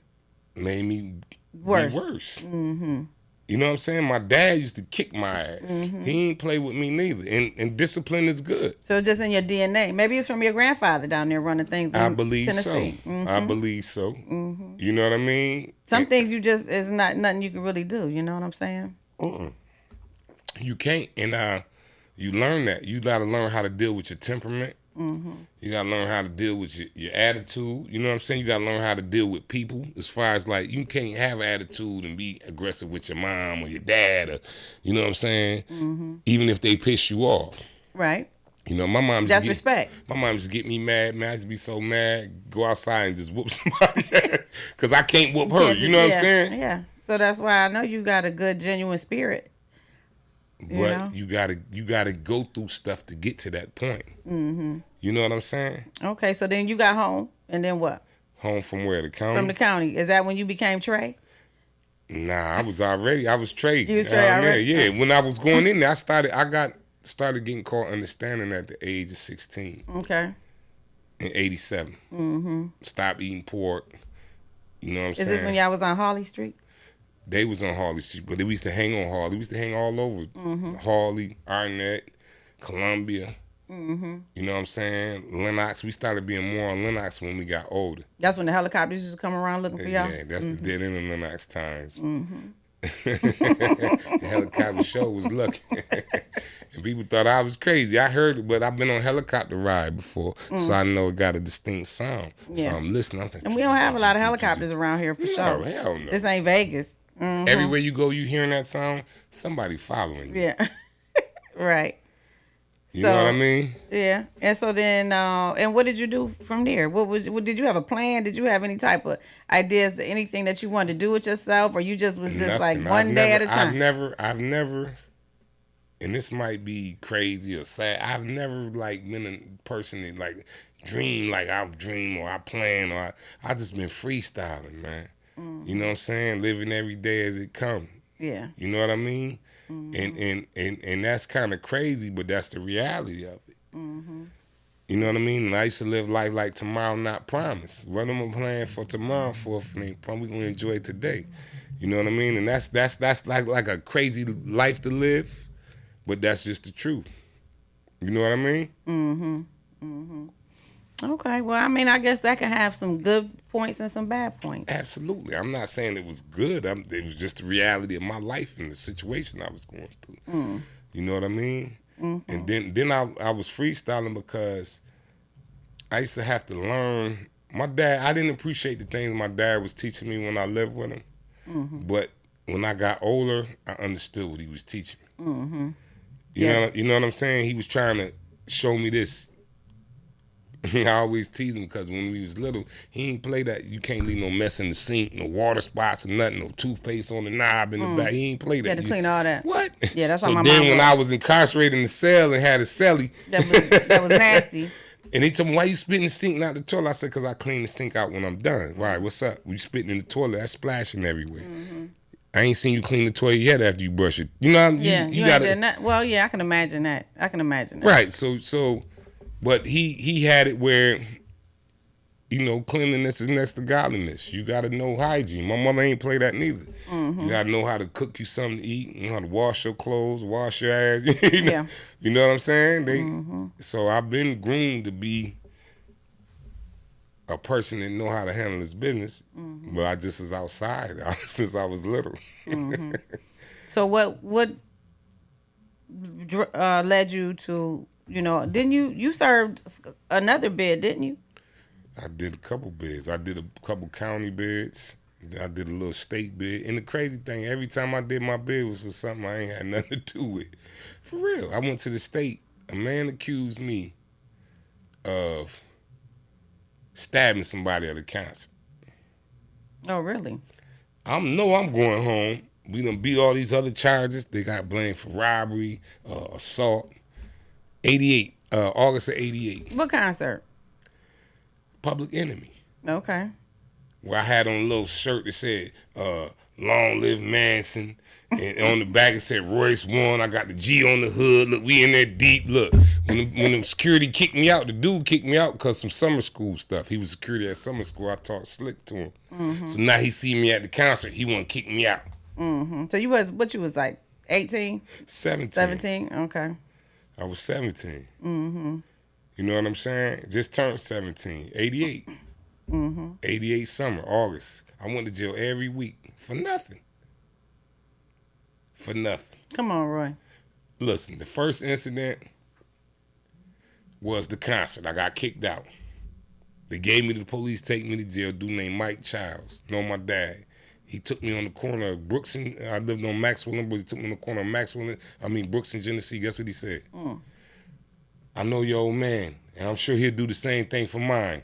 made me worse. Be worse. You know what I'm saying? My dad used to kick my ass. He ain't play with me neither. And discipline is good. So it's just in your DNA. Maybe it's from your grandfather down there running things in I believe Tennessee. So. I believe so. You know what I mean? Some things you just, is not nothing you can really do. You know what I'm saying? You can't. And you learn that. You got to learn how to deal with your temperament. You got to learn how to deal with your attitude. You know what I'm saying? You got to learn how to deal with people. As far as like, you can't have an attitude and be aggressive with your mom or your dad, or you know what I'm saying? Even if they piss you off. Right. You know, my mom. That's respect. My mom just get me mad. Man, I used to be so mad. Go outside and just whoop somebody because I can't whoop her. You know what I'm saying? Yeah. So that's why I know you got a good, genuine spirit. But you gotta go through stuff to get to that point. You know what I'm saying? Okay, so then you got home, and then what? Home from where? The county? From the county. Is that when you became Trey? Nah, I was Trey. You was Trey already? Yeah. When I was going in there, I started getting caught understanding at the age of 16. Okay. In 87. Stopped eating pork. You know what I'm saying? Is this when y'all was on Harley Street? They was on Harley Street, but they used to hang on Harley. We used to hang all over. Harley, Arnett, Columbia. You know what I'm saying? Lenox. We started being more on Lenox when we got older. That's when the helicopters used to come around looking for y'all? Yeah, that's the dead end of Lenox times. The helicopter show was lucky. And people thought I was crazy. I heard it, but I've been on helicopter ride before, so I know it got a distinct sound. So I'm listening. I'm thinking, and we don't have a lot of helicopters around here for sure. Hell no. This ain't Vegas. Everywhere you go, you hearing that sound, somebody following you. Yeah. Right. You know what I mean? Yeah. And so then, and what did you do from there? What did you have a plan? Did you have any type of ideas, anything that you wanted to do with yourself, or you just was just like one day at a time? I've never, and this might be crazy or sad, I've never like been a person that like dream like I dream or I plan or I just been freestyling, man. You know what I'm saying? Living every day as it comes. Yeah. You know what I mean? And that's kind of crazy, but that's the reality of it. You know what I mean? And I used to live life like tomorrow not promised. What am I planning for tomorrow for if we gonna enjoy today? You know what I mean? And that's like a crazy life to live, but that's just the truth. You know what I mean? Okay, well, I mean, I guess that can have some good points and some bad points. Absolutely. I'm not saying it was good. It was just the reality of my life and the situation I was going through. You know what I mean? And then I was freestyling because I used to have to learn. My dad, I didn't appreciate the things my dad was teaching me when I lived with him. But when I got older, I understood what he was teaching me. You know what I'm saying? He was trying to show me this. I always tease him because when we was little, he ain't play that. You can't leave no mess in the sink, no water spots or nothing, no toothpaste on the knob in the back. He ain't play that. You had to clean all that. What? Yeah, that's how so my mom then when was. I was incarcerated in the cell and had a celly. That was nasty. And he told me, why you spitting the sink, not the toilet? I said, because I clean the sink out when I'm done. Right, what's up? You spitting in the toilet, that's splashing everywhere. I ain't seen you clean the toilet yet after you brush it. You know what I mean? You gotta. Well, yeah, I can imagine that. Right, so, but he had it where, cleanliness is next to godliness. You got to know hygiene. My mother ain't play that neither. You got to know how to cook you something to eat, you know how to wash your clothes, wash your ass. Yeah. You know what I'm saying? So I've been groomed to be a person that know how to handle his business, but I just was outside since I was little. So what led you to, didn't you served another bid, didn't you? I did a couple bids. I did a couple county bids. I did a little state bid. And the crazy thing, every time I did my bid was for something I ain't had nothing to do with. For real. I went to the state. A man accused me of stabbing somebody at a concert. Oh, really? I'm going home. We done beat all these other charges. They got blamed for robbery, assault. 88, August of 88. What concert? Public Enemy. Okay. Where I had on a little shirt that said, long live Manson. And on the back it said Royce won. I got the G on the hood. Look, we in there deep. Look, when the security kicked me out, the dude kicked me out because some summer school stuff. He was security at summer school. I talked slick to him. So now he see me at the concert. He want to kick me out. So you was like 18? 17. 17? Okay. I was 17. You know what I'm saying? Just turned 17. 88. 88 summer, August. I went to jail every week for nothing. For nothing. Come on, Roy. Listen, the first incident was the concert. I got kicked out. They gave me to the police, take me to jail. Dude named Mike Childs, know my dad. He took me on the corner of Brooks and, I lived on Maxwell, but he took me on the corner of Brooks and Genesee. Guess what he said? I know your old man, and I'm sure he'll do the same thing for mine.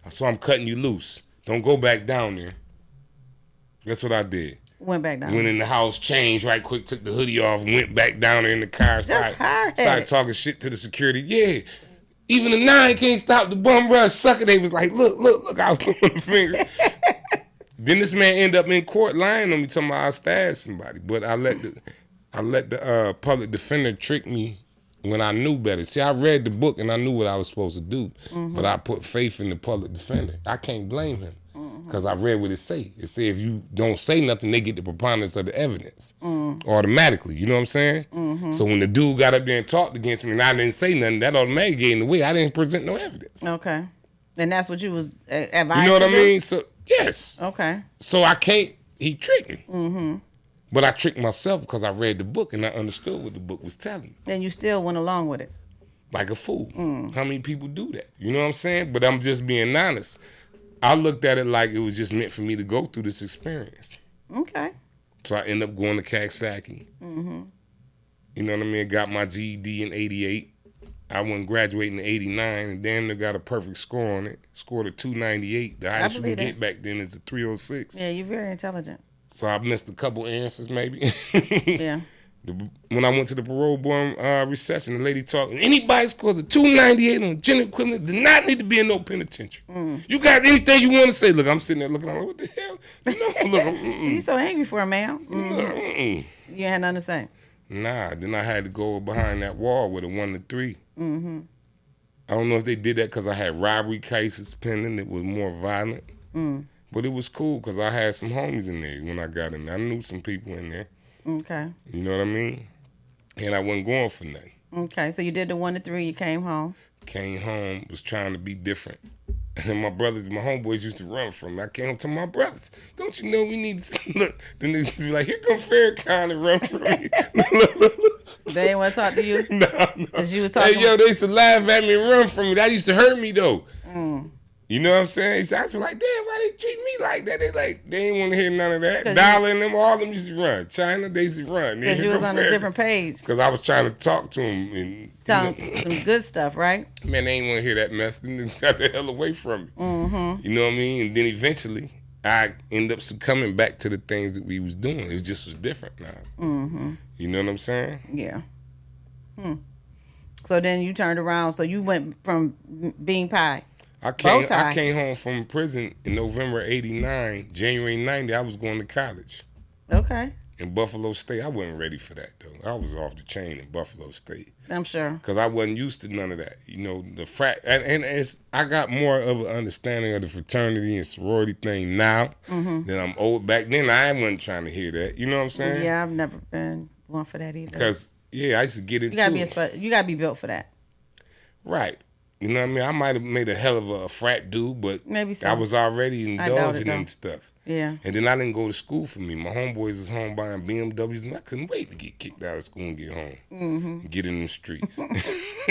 So I'm cutting you loose. Don't go back down there. That's what I did. Went back down. Went in the house, changed right quick, took the hoodie off, went back down there in the car. Started talking shit to the security. Yeah, even the 9 can't stop the bum rush, sucker. They was like, look, I was throwing the finger. Then this man ended up in court lying on me, talking about I stabbed somebody. But I let the public defender trick me when I knew better. See, I read the book and I knew what I was supposed to do, but I put faith in the public defender. I can't blame him because I read what it say. It say if you don't say nothing, they get the preponderance of the evidence automatically. You know what I'm saying? So when the dude got up there and talked against me and I didn't say nothing, that automatically gave in the way. I didn't present no evidence. Okay. And that's what you was advised. You know what I mean? So yes. Okay. So he tricked me. But I tricked myself because I read the book and I understood what the book was telling me. And you still went along with it. Like a fool. How many people do that? You know what I'm saying? But I'm just being honest. I looked at it like it was just meant for me to go through this experience. Okay. So I ended up going to Coxsackie. You know what I mean? Got my GED in 88. I went graduating in 89 and damn near got a perfect score on it. Scored a 298. The highest you can get back then is a 306. Yeah, you're very intelligent. So I missed a couple answers maybe. Yeah. When I went to the parole board reception, the lady talked, anybody scores a 298 on general equipment does not need to be in no penitentiary. You got anything you want to say? Look, I'm sitting there looking, I'm like, what the hell? Look, you so angry for a man. You had nothing to say. Nah, then I had to go behind that wall with a 1 to 3. I don't know if they did that because I had robbery cases pending. It was more violent. But it was cool because I had some homies in there when I got in there. I knew some people in there. Okay. You know what I mean? And I wasn't going for nothing. Okay, so you did the 1 to 3, you came home. Came home, was trying to be different. And my homeboys used to run from me. I came home to my brothers. Don't you know we need to look? Then they used to be like, here come Farrakhan and run from me. They didn't want to talk to you? No. Because you was talking. Hey, yo, they used to laugh at me and run from me. That used to hurt me, though. You know what I'm saying? So I was like, damn, why they treat me like that? They ain't want to hear none of that. Dollar and them, all of them used to run. China, they used to run. Because you was on a different page. Because I was trying to talk to them. And tell them some good stuff, right? Man, they ain't want to hear that mess. Them niggas got the hell away from me. You know what I mean? And then eventually, I ended up succumbing back to the things that we was doing. It just was different now. You know what I'm saying? Yeah. So then you turned around. So you went from being pie. I came home from prison in November '89. January '90, I was going to college. Okay. in Buffalo State, I wasn't ready for that, though. I was off the chain in Buffalo State. I'm sure. Because I wasn't used to none of that. You know, the frat, and it's, I got more of an understanding of the fraternity and sorority thing now than I'm old. Back then, I wasn't trying to hear that. You know what I'm saying? Yeah, I've never been one for that either. Because, I used to get into it. You got to be built for that. Right. You know what I mean? I might have made a hell of a frat dude, but maybe so. I was already indulging in stuff. Yeah. And then I didn't go to school for me. My homeboys was home buying BMWs, and I couldn't wait to get kicked out of school and get home. And get in the streets.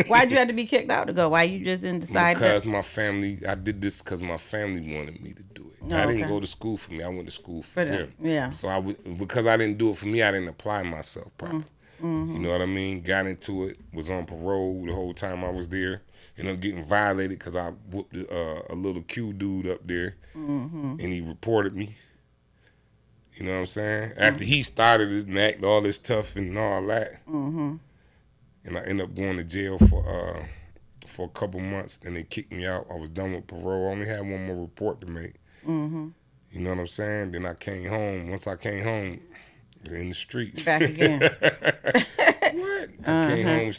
Why'd you have to be kicked out to go? Why you just didn't decide? Because my family, I did this because my family wanted me to do it. I didn't go to school for me. I went to school for them. Yeah. So because I didn't do it for me, I didn't apply myself properly. You know what I mean? Got into it, was on parole the whole time I was there. Ended up getting violated because I whooped a little Q dude up there, and he reported me. You know what I'm saying? After he started it and acted all this tough and all that, and I ended up going to jail for a couple months. Then they kicked me out. I was done with parole. I only had one more report to make. You know what I'm saying? Then I came home. Once I came home, in the streets. Back again. What? I came home and we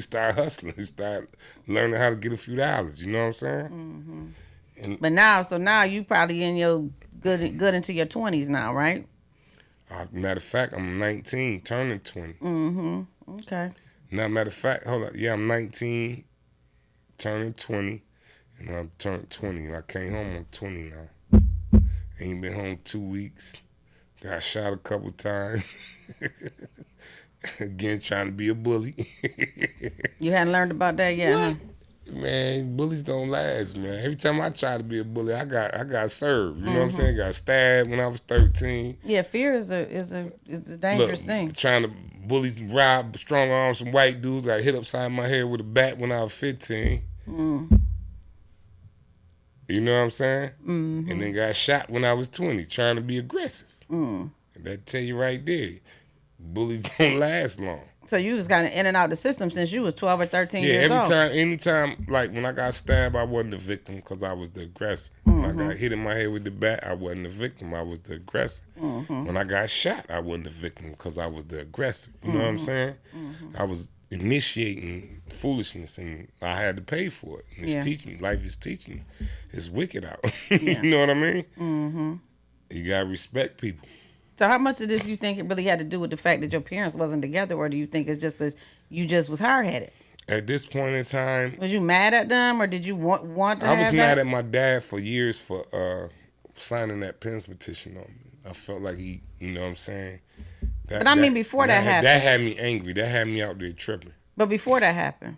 started hustling. We started learning how to get a few dollars. You know what I'm saying? But now you probably in your good into your 20s now, right? Matter of fact, I'm 19, turning 20. Okay. Now, matter of fact, hold up. Yeah, I'm 19, turning 20, and I'm turning 20. I came home on 20 now. Ain't been home 2 weeks. Got shot a couple times. Again, trying to be a bully. You hadn't learned about that yet, huh? Man, bullies don't last, man. Every time I try to be a bully, I got served. You know what I'm saying? Got stabbed when I was 13. Yeah, fear is a dangerous thing. Trying to bullies rob strong arms some white dudes. Got hit upside my head with a bat when I was 15. You know what I'm saying? And then got shot when I was 20, trying to be aggressive. And that tell you right there, bullies don't last long. So you was kind of in and out the system since you was 12 or 13 years old. Yeah, anytime, like when I got stabbed, I wasn't the victim because I was the aggressor. When I got hit in my head with the bat, I wasn't the victim, I was the aggressor. When I got shot, I wasn't the victim because I was the aggressor. You know what I'm saying? I was initiating foolishness and I had to pay for it. And it's teaching me, life is teaching me. It's wicked out. You know what I mean? You gotta respect people. So how much of this you think it really had to do with the fact that your parents wasn't together, or do you think it's just because you just was hard-headed? At this point in time... Was you mad at them, or did you want to have I was that? mad at my dad for years for signing that Penn's petition on me. I felt like he, you know what I'm saying? But I mean before that happened. That had me angry. That had me out there tripping. But before that happened?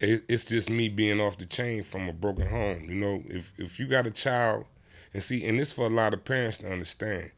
It's just me being off the chain from a broken home. You know, if you got a child... And see, and this for a lot of parents to understand.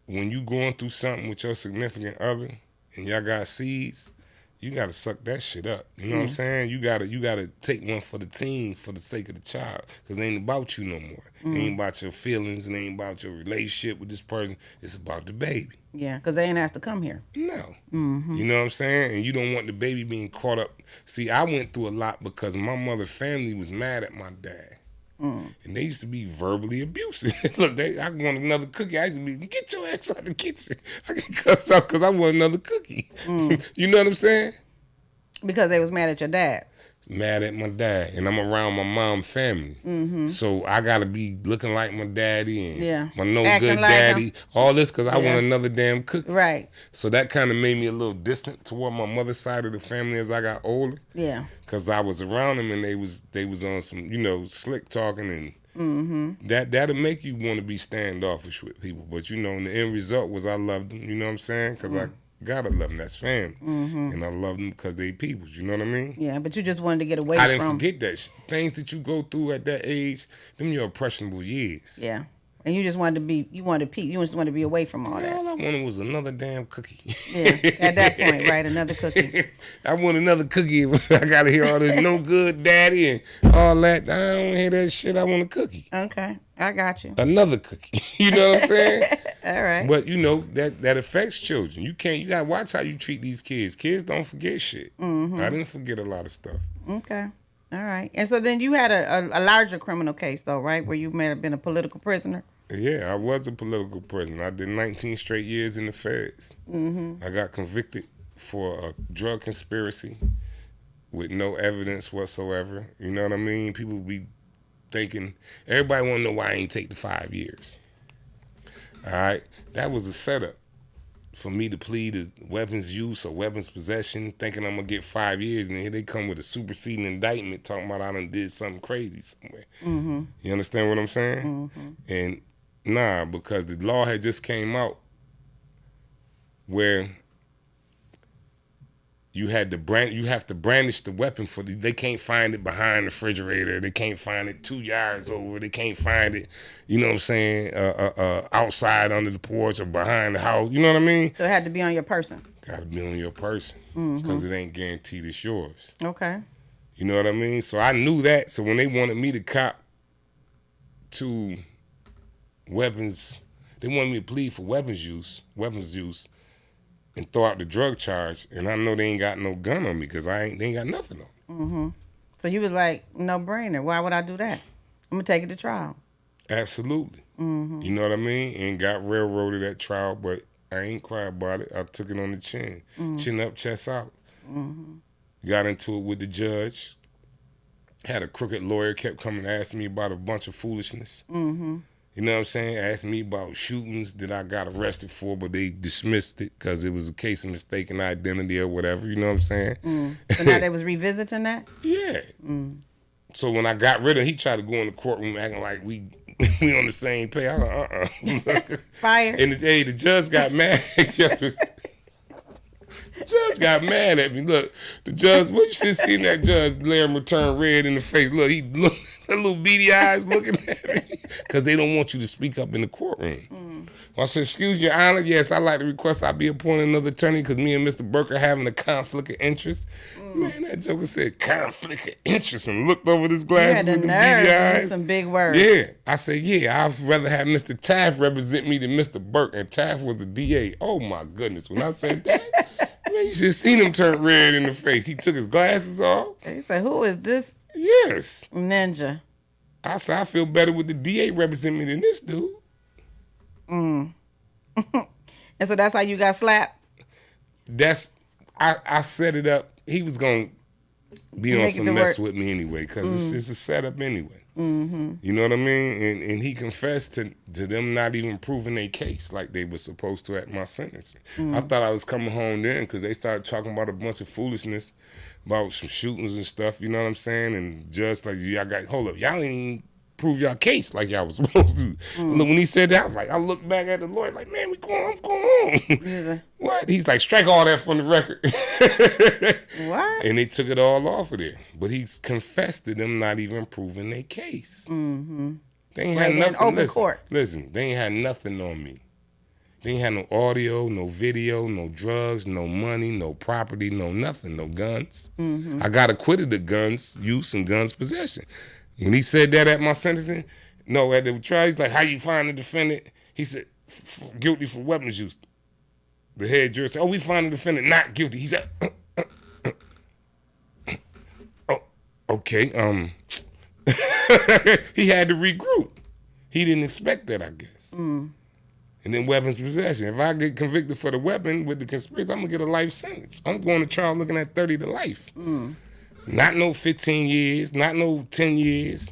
When you going through something with your significant other and y'all got seeds, you gotta suck that shit up. You know what I'm saying? You gotta take one for the team for the sake of the child. Cause it ain't about you no more. It ain't about your feelings, it ain't about your relationship with this person. It's about the baby. Yeah, cause they ain't asked to come here. No. You know what I'm saying? And you don't want the baby being caught up. See, I went through a lot because my mother's family was mad at my dad. And they used to be verbally abusive. Look, I want another cookie. I used to be, get your ass out the kitchen. I get cussed out because I want another cookie. You know what I'm saying? Because they was mad at your dad. Mad at my dad. And I'm around my mom's family. So I got to be looking like my daddy and my no-good daddy. All this because I want another damn cookie. Right. So that kind of made me a little distant toward my mother's side of the family as I got older. Yeah. Because I was around them and they was on some, you know, slick talking and that'll make you want to be standoffish with people. But, you know, and the end result was I loved them. You know what I'm saying? Because I gotta love them. That's family. And I love them because they peoples. You know what I mean? Yeah, but you just wanted to get away from... I didn't forget that. Things that you go through at that age, them your impressionable years. Yeah. And you just wanted to be, you just wanted to be away from all that. All I wanted was another damn cookie. Yeah, at that point, right? Another cookie. I want another cookie. I gotta hear all this no good daddy and all that. I don't hear that shit. I want a cookie. Okay, I got you. Another cookie. You know what I'm saying? All right. But you know, that affects children. You gotta watch how you treat these kids. Kids don't forget shit. I didn't forget a lot of stuff. Okay. All right. And so then you had a larger criminal case, though, right? Where you may have been a political prisoner. Yeah, I was a political prisoner. I did 19 straight years in the feds. I got convicted for a drug conspiracy with no evidence whatsoever. You know what I mean? People be thinking, everybody want to know why I ain't take the 5 years. All right? That was a setup for me to plead to weapons use or weapons possession, thinking I'm going to get 5 years, and then here they come with a superseding indictment talking about I done did something crazy somewhere. You understand what I'm saying? And nah, because the law had just came out where you have to brandish the weapon they can't find it behind the refrigerator. They can't find it 2 yards over. They can't find it, you know what I'm saying, outside under the porch or behind the house. You know what I mean? So it had to be on your person. Got to be on your person because it ain't guaranteed it's yours. Okay. You know what I mean? So I knew that. So when they wanted me to cop to weapons, they wanted me to plead for weapons use, and throw out the drug charge, and I know they ain't got no gun on me because they ain't got nothing on me. So you was like, no brainer. Why would I do that? I'm gonna take it to trial. Absolutely. You know what I mean? And got railroaded at trial, but I ain't cried about it. I took it on the chin. Chin up, chest out. Got into it with the judge. Had a crooked lawyer, kept coming to ask me about a bunch of foolishness. You know what I'm saying? Asked me about shootings that I got arrested for, but they dismissed it because it was a case of mistaken identity or whatever. You know what I'm saying? So now they was revisiting that? Yeah. So when I got rid of he tried to go in the courtroom acting like we on the same page. I was like, Fire. And the judge got mad. The judge got mad at me. Look, the judge, you should seen that judge let him return red in the face. Look, he look, that little beady eyes looking at me. Because they don't want you to speak up in the courtroom. I said, excuse your honor, yes, I'd like to request I be appointed another attorney because me and Mr. Burke are having a conflict of interest. Man, that joker said conflict of interest and looked over his glasses with the beady eyes. Some big words. Yeah. I said, yeah, I'd rather have Mr. Taft represent me than Mr. Burke. And Taft was the DA. Oh, my goodness. When I said that, man, you should have seen him turn red in the face. He took his glasses off. He said, who is this? Yes. Ninja. I said, I feel better with the DA representing me than this dude. And so that's how you got slapped? I set it up. He was going to be on some mess with me anyway because it's a setup anyway. You know what I mean? And he confessed to them not even proving their case like they were supposed to at my sentencing. I thought I was coming home then because they started talking about a bunch of foolishness about some shootings and stuff, you know what I'm saying? And just like, hold up, y'all ain't even prove y'all case like y'all was supposed to. Look, when he said that, I looked back at the lawyer like, man, I'm going home. What? He's like, strike all that from the record. What? And they took it all off of there. But he's confessed to them not even proving their case. They ain't had nothing. Open court. Listen, they ain't had nothing on me. They ain't had no audio, no video, no drugs, no money, no property, no nothing, no guns. I got acquitted of guns use and guns possession. When he said that at my sentencing, at the trial, he's like, how you find the defendant? He said, guilty for weapons use. The head juror said, we find the defendant not guilty. He said, oh, okay. He had to regroup. He didn't expect that, I guess. And then weapons possession. If I get convicted for the weapon with the conspiracy, I'm going to get a life sentence. I'm going to trial looking at 30 to life. Not no 15 years, not no 10 years.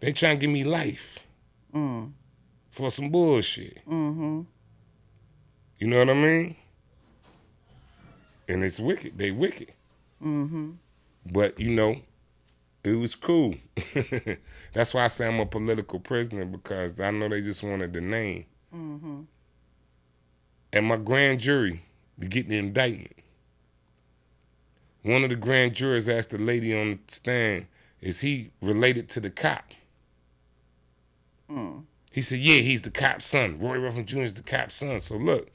They trying to give me life for some bullshit. You know what I mean? And it's wicked. They wicked. But, it was cool. That's why I say I'm a political prisoner, because I know they just wanted the name. And my grand jury to get the indictment, one of the grand jurors asked the lady on the stand, is he related to the cop? He said, yeah, he's the cop's son. Roy Ruffin Jr. is the cop's son. So look,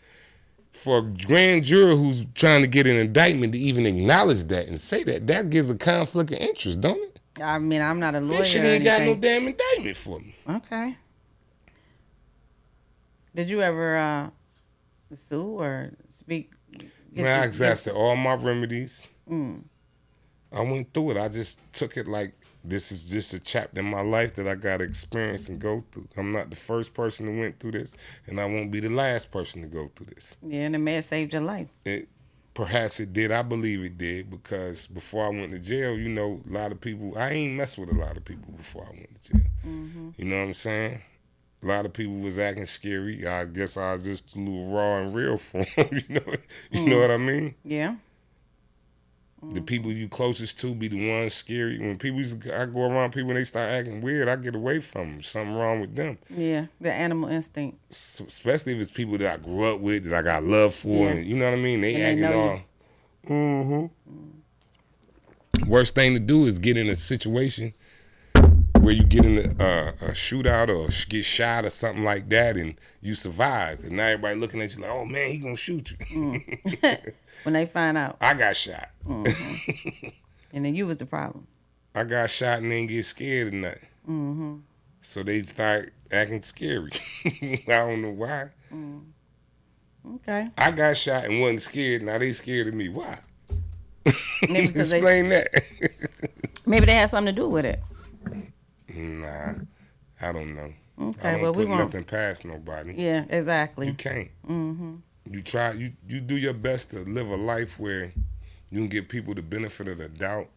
for a grand juror who's trying to get an indictment to even acknowledge that and say that gives a conflict of interest, don't it? I mean, I'm not a lawyer. That shit ain't got no damn indictment for me. Okay. Did you ever sue or speak? Man, I exhausted all my remedies. I went through it. I just took it like this is just a chapter in my life that I got to experience and go through. I'm not the first person who went through this, and I won't be the last person to go through this. Yeah, and the man saved your life. Perhaps it did. I believe it did, because before I went to jail, you know, a lot of people, I ain't messed with a lot of people before I went to jail. Mm-hmm. You know what I'm saying? A lot of people was acting scary. I guess I was just a little raw and real for them. You know what I mean? Yeah. The people you closest to be the ones scary. When I go around people and they start acting weird, I get away from them. Something wrong with them. Yeah, the animal instinct. Especially if it's people that I grew up with, that I got love for. Yeah. And, you know what I mean? They And acting all. Worst thing to do is get in a situation where you get in a shootout or get shot or something like that, and you survive. Because now everybody looking at you like, oh man, he gonna shoot you. When they find out. I got shot. Mm-hmm. And then you was the problem. I got shot and didn't get scared or nothing. Mm-hmm. So they start acting scary. I don't know why. Okay. I got shot and wasn't scared. Now they scared of me. Why? Maybe because Explain that. maybe they had something to do with it. Nah, I don't know. Okay, I don't well, we put won't. nothing past nobody. Yeah, exactly. You can't. Mm-hmm. You try. You do your best to live a life where you can give people the benefit of the doubt.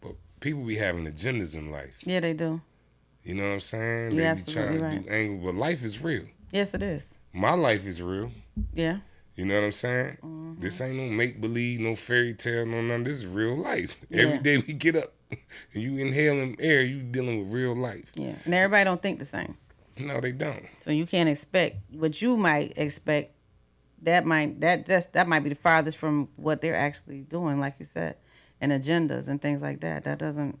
But people be having agendas in life. Yeah, they do. You know what I'm saying? You're They be absolutely trying to right. do angle, but life is real. Yes, it is. My life is real. Yeah. You know what I'm saying? Mm-hmm. This ain't no make-believe, no fairy tale, no nothing. This is real life. Yeah. Every day we get up and you inhaling air, you dealing with real life. Yeah. And everybody don't think the same. No, they don't. So you can't expect what you might expect. That might be the farthest from what they're actually doing, like you said, and agendas and things like that. That doesn't.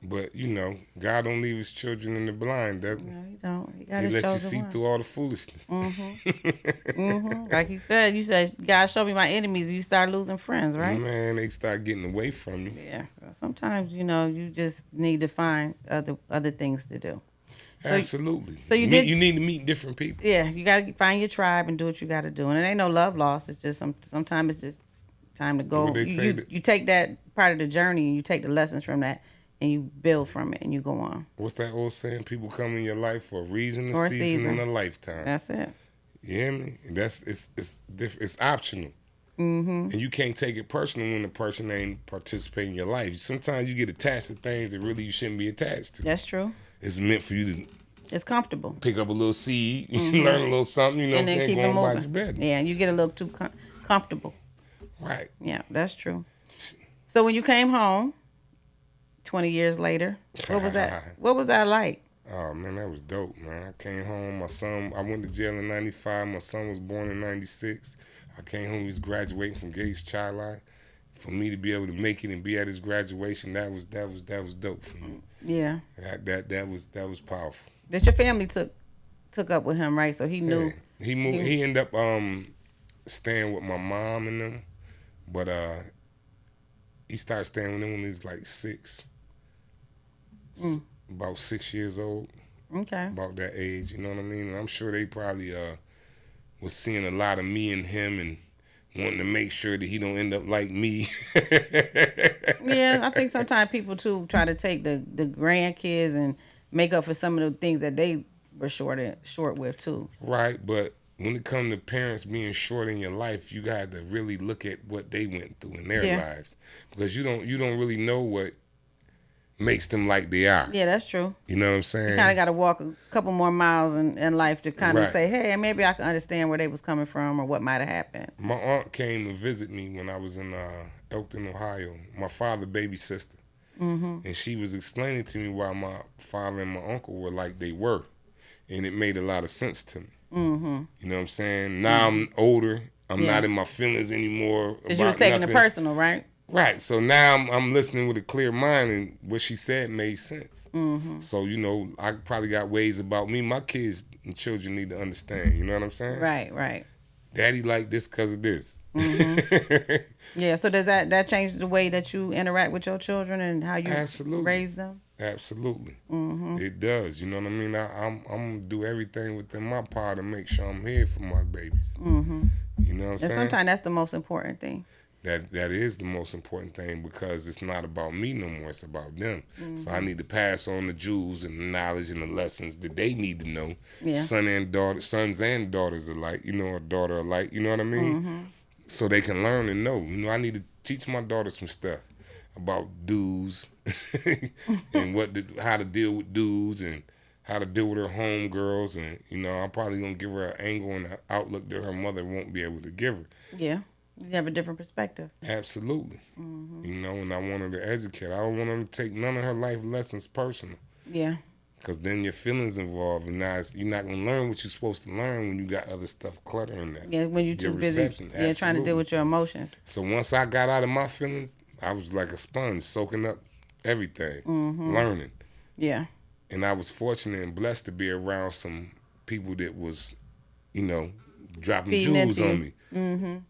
But you know, God don't leave his children in the blind, does he? No, he don't. He got He his lets you chosen see one. through all the foolishness. Mm-hmm. Like he said, you said, God, show me my enemies. You start losing friends, right? Man, they start getting away from you. Yeah. Sometimes you just need to find other things to do. So, Absolutely. So you did. You need to meet different people. Yeah, you gotta find your tribe and do what you gotta do, and it ain't no love lost. It's just sometimes it's just time to go. What they say You take that part of the journey and you take the lessons from that and you build from it and you go on. What's that old saying? People come in your life for a reason, For a a season, season. and a lifetime. That's it. You hear me? And it's optional. Mm-hmm. And you can't take it personal when the person ain't participating in your life. Sometimes you get attached to things that really you shouldn't be attached to. That's true. It's meant for you to It's comfortable. pick up a little seed, learn a little something, you know And what I'm then saying, keep it go on about moving. your bed. Yeah, and you get a little too comfortable. Right. Yeah, that's true. So when you came home 20 years later, what was that? What was that like? Oh, man, that was dope, man. I came home. I went to jail in 95. My son was born in 96. I came home. He was graduating from Gates Child Line. For me to be able to make it and be at his graduation, that was dope for me. Yeah. That was powerful. That your family took up with him, right? So he knew. Yeah. He moved. He ended up staying with my mom and them, but he started staying with them when he was like 6. About 6 years old. Okay. About that age, you know what I mean? And I'm sure they probably was seeing a lot of me and him and wanting to make sure that he don't end up like me. Yeah, I think sometimes people too try to take the grandkids and make up for some of the things that they were short with too. Right, but when it comes to parents being short in your life, you got to really look at what they went through in their lives, because you don't really know what makes them like they are. Yeah, that's true. You know what I'm saying? You kind of got to walk a couple more miles in life to kind of Right. say, hey, maybe I can understand where they was coming from or what might have happened. My aunt came to visit me when I was in Elkton, Ohio. My father's baby sister. Mm-hmm. And she was explaining to me why my father and my uncle were like they were. And it made a lot of sense to me. Mm-hmm. You know what I'm saying? Now I'm older. I'm not in my feelings anymore. Because you was taking it personal, right? Right. So now I'm listening with a clear mind, and what she said made sense. Mm-hmm. So, you know, I probably got ways about me. My kids and children need to understand. You know what I'm saying? Right. Daddy like this because of this. Mm-hmm. Yeah. So does that change the way that you interact with your children and how you raise them? Absolutely. Mm-hmm. It does. You know what I mean? I'm going to do everything within my power to make sure I'm here for my babies. Mm-hmm. You know what I'm saying? And sometimes that's the most important thing. That is the most important thing, because it's not about me no more. It's about them. So I need to pass on the jewels and the knowledge and the lessons that they need to know. Yeah. Sons and daughters alike. A daughter alike. You know what I mean? So they can learn and know. I need to teach my daughter some stuff about dudes and how to deal with dudes and how to deal with her homegirls. And I'm probably gonna give her an angle and an outlook that her mother won't be able to give her. Yeah. You have a different perspective. Absolutely. And I want her to educate. I don't want her to take none of her life lessons personal. Yeah. Because then your feelings involved, and now you're not going to learn what you're supposed to learn when you got other stuff cluttering that. Yeah, when you're too busy. Yeah, trying to deal with your emotions. So once I got out of my feelings, I was like a sponge, soaking up everything, learning. Yeah. And I was fortunate and blessed to be around some people that was, dropping jewels on me.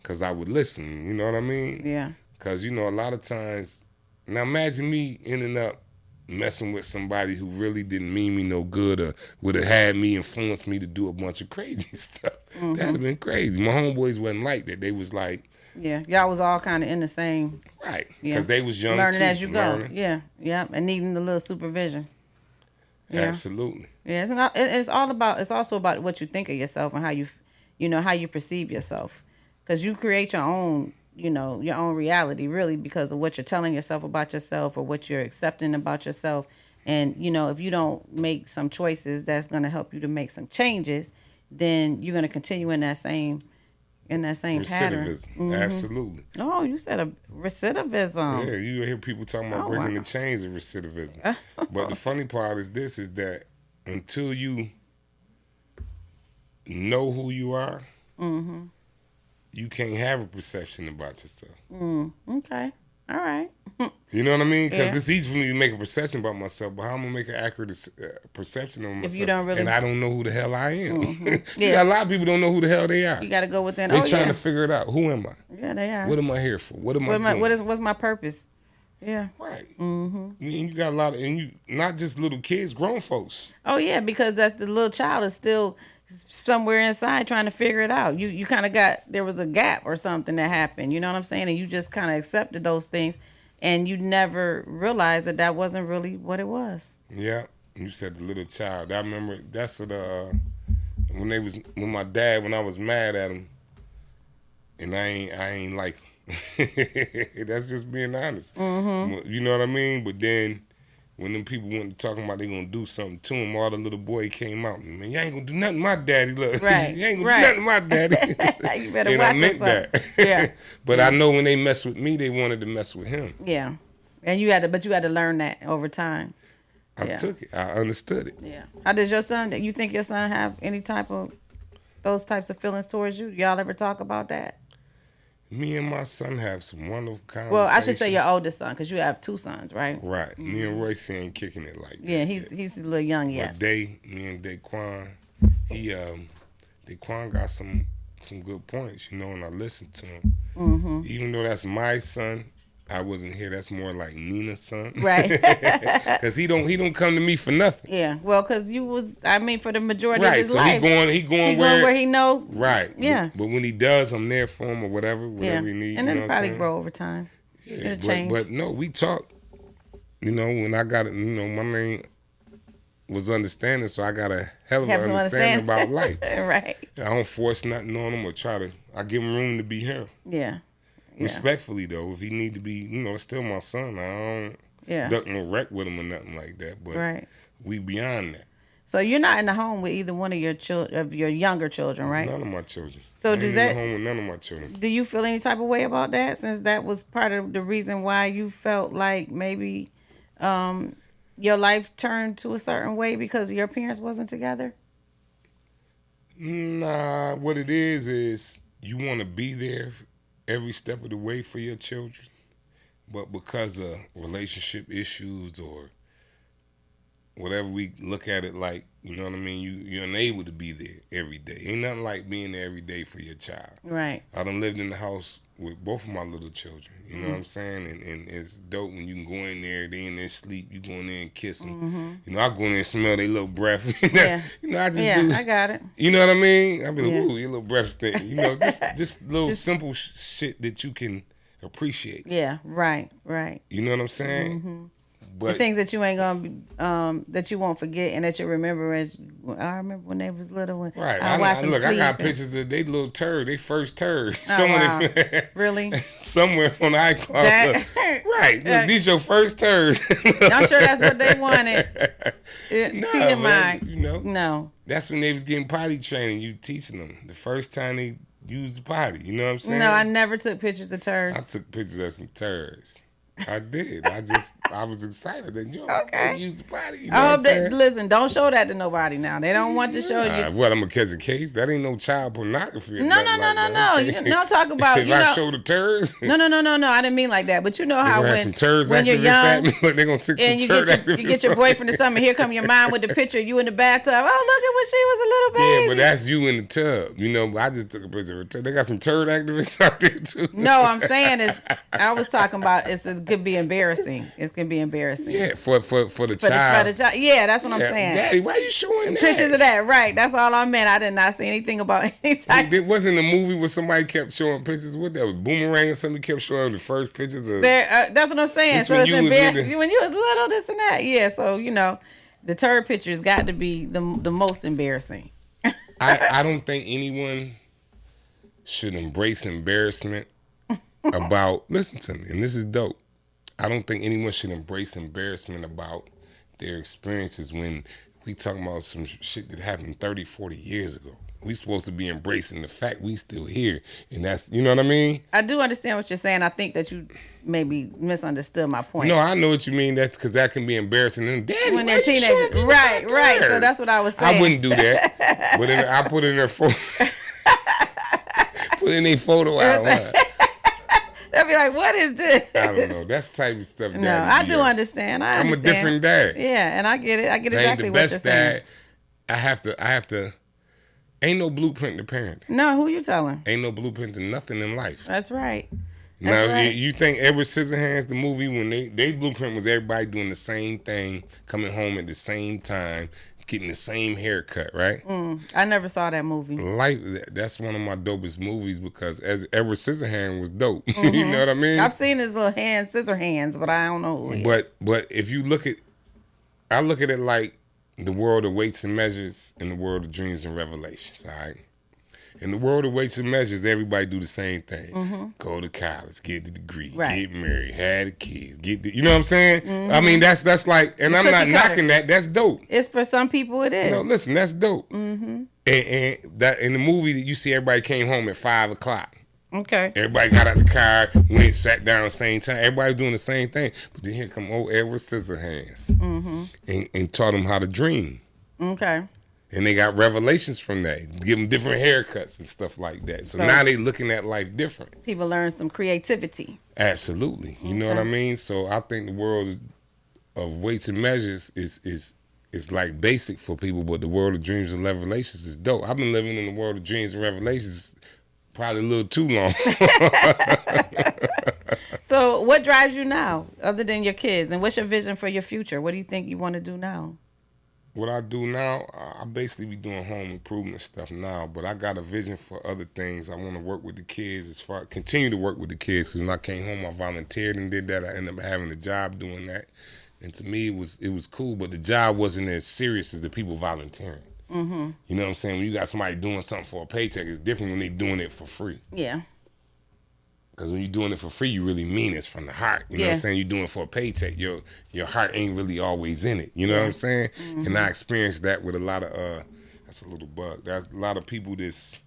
Because I would listen, you know what I mean? Yeah. Because, a lot of times, now imagine me ending up messing with somebody who really didn't mean me no good, or would have had me, influenced me to do a bunch of crazy stuff. That'd have been crazy. My homeboys wasn't like that. They was like... Yeah, y'all was all kind of in the same... Right, because they was young learning too. As you go. Yeah, and needing the little supervision. Yeah. Absolutely. Yeah, it's also about what you think of yourself and how how you perceive yourself. Because you create your own, your own reality, really, because of what you're telling yourself about yourself or what you're accepting about yourself. And, if you don't make some choices that's going to help you to make some changes, then you're going to continue in that same pattern. Recidivism, absolutely. Oh, you said a recidivism. Yeah, you hear people talking about breaking the chains of recidivism. But the funny part is that until you know who you are, you can't have a perception about yourself. Okay. All right. You know what I mean? Because it's easy for me to make a perception about myself, but how am I going to make an accurate perception of myself? If you don't really... And I don't know who the hell I am. A lot of people don't know who the hell they are. You got to go within... They're trying to figure it out. Who am I? Yeah, they are. What am I here for? What am I doing? What's my purpose? Yeah. Right. And you got a lot of... And you not just little kids, grown folks. Oh, yeah, because that's the little child is still... somewhere inside trying to figure it out. You kind of there was a gap or something that happened, you know what I'm saying? And you just kind of accepted those things and you never realized that wasn't really what it was. Yeah. You said the little child. I remember that's what, when my dad, when I was mad at him, and I ain't like him. That's just being honest. You know what I mean? But then when them people went talking about they gonna do something to him, all the little boy came out, man, you ain't gonna do nothing to my daddy. Look, right. You ain't gonna do nothing to my daddy. You better and watch I meant yourself. that. Yeah. But I know when they messed with me, they wanted to mess with him. Yeah. And you had to learn that over time. I took it. I understood it. Yeah. How does your son, you think your son have any type of, those types of feelings towards you? Y'all ever talk about that? Me and my son have some wonderful conversations. Well, I should say your oldest son, because you have two sons, right? Right. Me and Royce ain't kicking it like that. Yeah, he's a little young yet. But me and Daquan, Daquan got some good points, and I listened to him. Even though that's my son, I wasn't here. That's more like Nina's son, right? Because he don't come to me for nothing. Yeah, well, because you was, for the majority of his life. Right, so he going where he know. Right. Yeah. But when he does, I'm there for him or whatever he needs. And then probably grow over time. Yeah, but no, we talk. When I got it, my name was understanding, so I got a hell of an understanding about life. Right. I don't force nothing on him or I give him room to be him. Yeah. Respectfully, though, if he need to be, it's still my son. I don't duck no wreck with him or nothing like that. But we beyond that. So you're not in the home with either one of your younger children, right? None of my children. So does that? In the home with none of my children. Do you feel any type of way about that? Since that was part of the reason why you felt like maybe your life turned to a certain way because your parents wasn't together? Nah, what it is you want to be there every step of the way for your children, but because of relationship issues or whatever we look at it like, you know what I mean, you're unable to be there every day. Ain't nothing like being there every day for your child. Right. I done lived in the house with both of my little children, you know what I'm saying? And it's dope when you can go in there, they in their sleep, you go in there and kiss them. I go in there and smell their little breath. I just do. I got it. You know what I mean? I be like, ooh, your little breath stink. Just little simple shit that you can appreciate it. Yeah, right. You know what I'm saying? Mm-hmm. But The things that you ain't gonna be, that you won't forget and that you remember as I remember when they was little. When right, I watch them look, I sleep got and- pictures of they little turd, they first turd. Oh, wow. Really? Somewhere on iCloud. That- Right, look, these your first turds. I'm sure that's what they wanted. No, TMI. man, you know. No. That's when they was getting potty training. You teaching them the first time they used the potty. You know what I'm saying? No, I never took pictures of turds. I took pictures of some turds. I did. I was excited that you Okay. use the potty. You know I what hope I'm that saying? listen, don't show that to nobody now. They don't want to show you. What, I'm gonna catch a case? That ain't no child pornography. or No, nothing no, no, like no, that. no. Okay. You don't talk about. If You I know, show the turds, no. I didn't mean like that. But you know they how gonna have some when turds when you're activists at young me. Look, they gonna stick some and you turd get activists. you get your on boyfriend me. or something. Here come your mom with the picture of you in the bathtub. Oh, look at when she was a little baby. Yeah, but that's you in the tub. You know, I just took a picture of a turd. They got some turd activists out there too. No, I'm saying is I was talking about it could be embarrassing. It can be embarrassing. Yeah, for the child. For the child. Yeah, that's what I'm Yeah, saying. Daddy, why you showing that? Pictures of that, right? That's all I meant. I did not see anything about any type. It wasn't a movie where somebody kept showing pictures. What that was, Boomerang or somebody kept showing the first pictures of. That's what I'm saying. This So when it's you was embarrassing little. when you was little, this and that. Yeah. So the turd pictures got to be the most embarrassing. I don't think anyone should embrace embarrassment about. Listen to me, and this is dope. I don't think anyone should embrace embarrassment about their experiences when we talking about some shit that happened 30, 40 years ago. We supposed to be embracing the fact we still here. And that's, you know what I mean? I do understand what you're saying. I think that you maybe misunderstood my point. No, I know what you mean. That's because that can be embarrassing. And Daddy, When why they're you showing teenagers. people Right. that So turd? that's what I was saying. I wouldn't do that. But I put in their photo. Put in their photo out. They'll be like, what is this? I don't know. That's the type of stuff. No, I do understand. I I'm understand. a different dad. Yeah, and I get it. I get I ain't exactly the what you're best saying. dad. I have to. Ain't no blueprint to parent. No, who you telling? Ain't no blueprint to nothing in life. That's right. Now, right. you think Edward Scissorhands, the movie, when they blueprint was everybody doing the same thing, coming home at the same time, getting the same haircut, right? I never saw that movie. Life, that's one of my dopest movies because as Edward Scissorhands was dope. You know what I mean? I've seen his little scissor hands, but I don't know who he is. But if you look at, I look at it like the world of weights and measures and the world of dreams and revelations, all right? In the world of weights and measures, everybody do the same thing. Go to college, get the degree, Right. get married, have the kids, you know what I'm saying? I mean, that's like, and I'm not cookie cutter. knocking that. That's dope. It's for some people it is. No, listen, that's dope. And that in the movie that you see, everybody came home at 5:00. Okay. Everybody got out the car, went, sat down at the same time. Everybody's doing the same thing. But then here come old Edward Scissorhands and taught them how to dream. Okay. And they got revelations from that. Give them different haircuts and stuff like that. So now they looking at life different. People learn some creativity. Absolutely. You know what I mean? So I think the world of weights and measures is like basic for people, but the world of dreams and revelations is dope. I've been living in the world of dreams and revelations probably a little too long. So what drives you now, other than your kids? And what's your vision for your future? What do you think you want to do now? What I do now, I basically be doing home improvement stuff now, but I got a vision for other things. I want to work with the kids continue to work with the kids. Because when I came home, I volunteered and did that. I ended up having a job doing that. And to me, it was cool, but the job wasn't as serious as the people volunteering. You know what I'm saying? When you got somebody doing something for a paycheck, it's different when they doing it for free. Yeah. Because when you're doing it for free, you really mean it's from the heart. You know what I'm saying? You're doing it for a paycheck. Your heart ain't really always in it. You know what I'm saying? And I experienced that with a lot of, that's a little bug. There's a lot of people that's,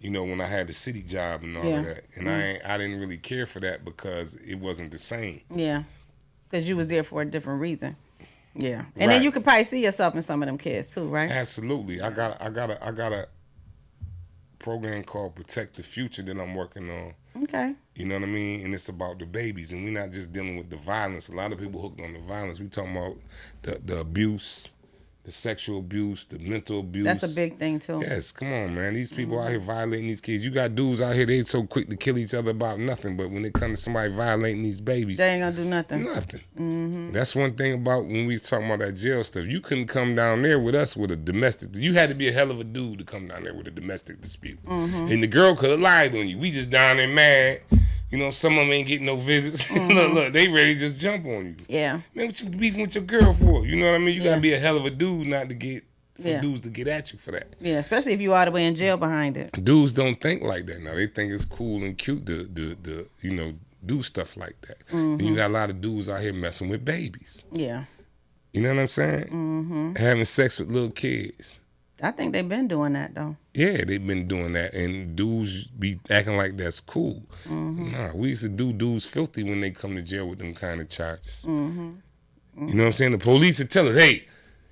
when I had the city job and all of that. And I didn't really care for that because it wasn't the same. Yeah. Because you was there for a different reason. Yeah. And then you could probably see yourself in some of them kids too, right? Absolutely. I got a program called Protect the Future that I'm working on. Okay. You know what I mean? And it's about the babies. And we're not just dealing with the violence. A lot of people hooked on the violence. We talking about the abuse, the sexual abuse, the mental abuse. That's a big thing too. Yes, come on, man. These people out here violating these kids. You got dudes out here, they so quick to kill each other about nothing. But when it comes to somebody violating these babies, They ain't gonna do nothing. nothing. That's one thing about when we was talking about that jail stuff. You couldn't come down there with us with a domestic. You had to be a hell of a dude to come down there with a domestic dispute. And the girl could have lied on you. We just down there mad. You know, some of them ain't getting no visits. Look, they ready to just jump on you. Yeah. Man, what you beefing with your girl for? You know what I mean? You Yeah. gotta be a hell of a dude not to get dudes to get at you for that. Yeah, especially if you all the way in jail behind it. Dudes don't think like that now. They think it's cool and cute to you know, do stuff like that. And you got a lot of dudes out here messing with babies. Yeah. You know what I'm saying? Having sex with little kids. I think they've been doing that though. Yeah, they've been doing that, and dudes be acting like that's cool. Nah, we used to do dudes filthy when they come to jail with them kind of charges. You know what I'm saying? The police would tell us, hey,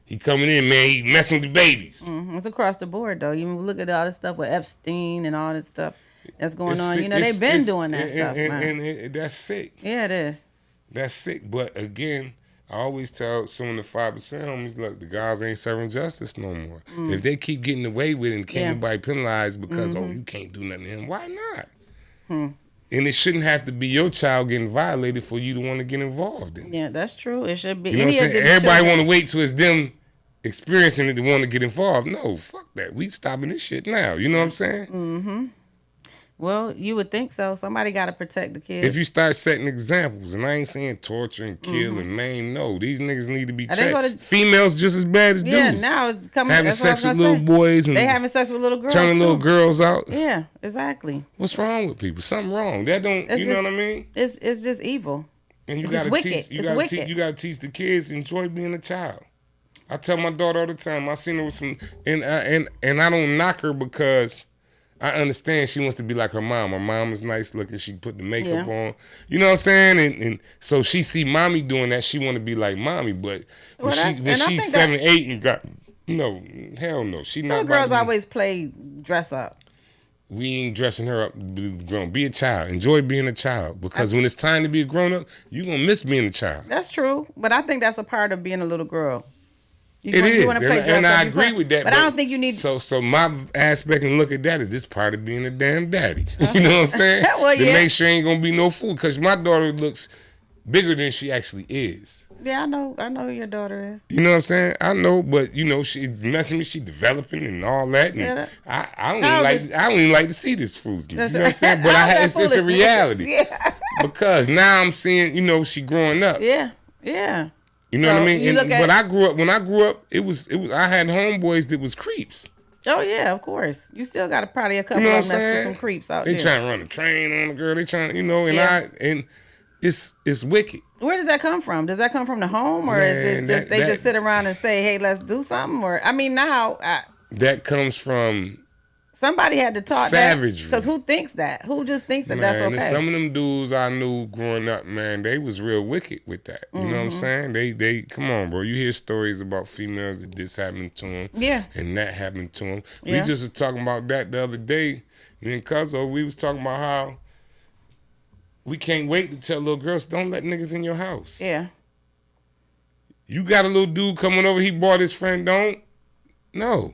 he coming in, man, he messing with the babies. It's across the board though. You look at all this stuff with Epstein and all this stuff that's going It's on. sick. You know, they've been doing that stuff, man. And that's sick. Yeah, it is. That's sick. But again, I always tell some of the 5% homies, look, the guys ain't serving justice no more. If they keep getting away with it and can't nobody penalize because, oh, you can't do nothing to him, why not? And it shouldn't have to be your child getting violated for you to want to get involved in it. Yeah, that's true. It should be. You know what I'm saying? Everybody want to wait till it's them experiencing it to want to get involved. No, fuck that. We stopping this shit now. You know what I'm saying? Well, you would think so. Somebody got to protect the kids. If you start setting examples, and I ain't saying torture and kill and maim, no, these niggas need to be checked. Females just as bad as dudes. Yeah, now it's coming. Having sex with little boys and they having sex with little girls turning too. little girls out. Yeah, exactly. What's wrong with people? Something wrong. That don't. It's you know just, what I mean? It's just evil. And you It's gotta wicked. teach. It's wicked. You gotta teach the kids to enjoy being a child. I tell my daughter all the time. I seen her with some, and I don't knock her because I understand she wants to be like her mom. Her mom is nice looking. She put the makeup on. You know what I'm saying? And so she see mommy doing that. She want to be like mommy. But when she's 7, 8 and got, no, hell no. She not. Little girls always play dress up. We ain't dressing her up to be grown. Be a child. Enjoy being a child. Because when it's time to be a grown up, you're going to miss being a child. That's true. But I think that's a part of being a little girl. It is, and I agree with that. But I don't think you need. So my aspect and look at that is this part of being a damn daddy. You know what I'm saying? Well, to make sure ain't gonna be no fool, because my daughter looks bigger than she actually is. Yeah, I know who your daughter is. You know what I'm saying? I know, but you know she's messing with, she's developing and all that. And I don't even like to see this foolishness. You know what I'm saying? But it's a reality. Yeah. Because now I'm seeing, you know, she growing up. Yeah, yeah. You know what I mean? When I grew up, it was I had homeboys that was creeps. Oh yeah, of course. You still got probably a couple of them that's some creeps out there. They trying to run a train on the girl. They trying, you know, and it's wicked. Where does that come from? Does that come from the home, or is it just they just sit around and say, "Hey, let's do something"? Or I mean, now that comes from. Somebody had to talk savagery. Because who thinks that? Who just thinks that that's okay? Some of them dudes I knew growing up, man, they was real wicked with that. You know what I'm saying? They come on, bro. You hear stories about females that this happened to them. Yeah. And that happened to them. Yeah. We just was talking about that the other day. Me and Cuzzo, we was talking about how we can't wait to tell little girls, don't let niggas in your house. Yeah. You got a little dude coming over, he bought his friend, don't? No.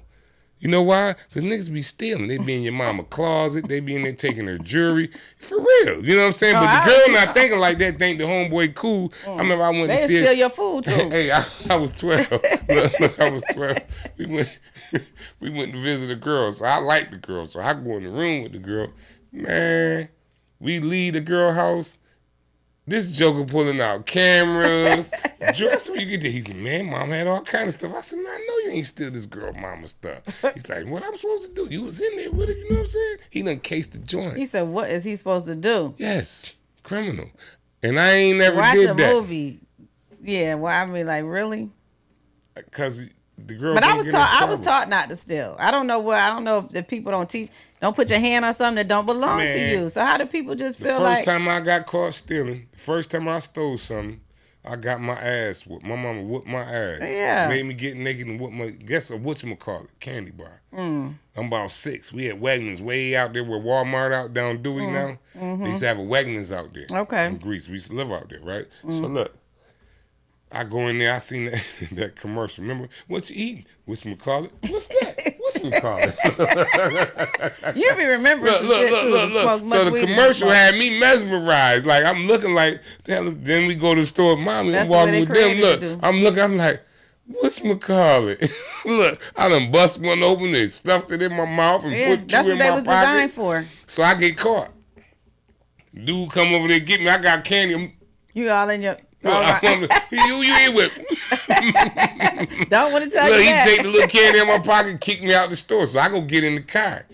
You know why? Because niggas be stealing. They be in your mama closet. They be in there taking her jewelry. For real. You know what I'm saying? But the girl not thinking like that, think the homeboy cool. I remember I went to see steal your food, too. Hey, I was 12. look, I was 12. We went to visit a girl. So I like the girl. So I go in the room with the girl. Man, we leave the girl house. This joker pulling out cameras. Dress when you get there. He said, man, mom had all kind of stuff. I said, man, I know you ain't steal this girl mama stuff. He's like, what I'm supposed to do? You was in there with her, you know what I'm saying? He done cased the joint. He said, what is he supposed to do? Yes, criminal. And I ain't never Watch did a that. movie. Yeah, well, I mean, like, really? Because the girl. But I was taught not to steal. I don't know if people don't teach. Don't put your hand on something that don't belong to you. So how do people just feel like? The first time I got caught stealing, the first time I stole something, I got my ass whooped. My mama whooped my ass. Yeah. Made me get naked and whoop my, guess whatchamacallit, candy bar. I'm about 6. We had Wegmans way out there where Walmart out down Dewey now. They used to have a Wegmans out there. Okay. In Greece. We used to live out there, right? So look. I go in there, I seen that commercial. Remember, what you eating? Whatchamacallit? What's that? Whatchamacallit? You be remembering some shit too. Look. So the commercial had me mesmerized. Like, I'm looking like, then we go to the store with mommy. I'm walking with them. Look, I'm looking, I'm like, whatchamacallit? Look, I done bust one open and stuffed it in my mouth and put two in my pocket. That's what they was designed for. So I get caught. Dude come over there get me. I got candy. You all in your. Look, you in with me. Don't want to tell Look, you he that. take the little candy in my pocket, kick me out the store. So I go get in the car.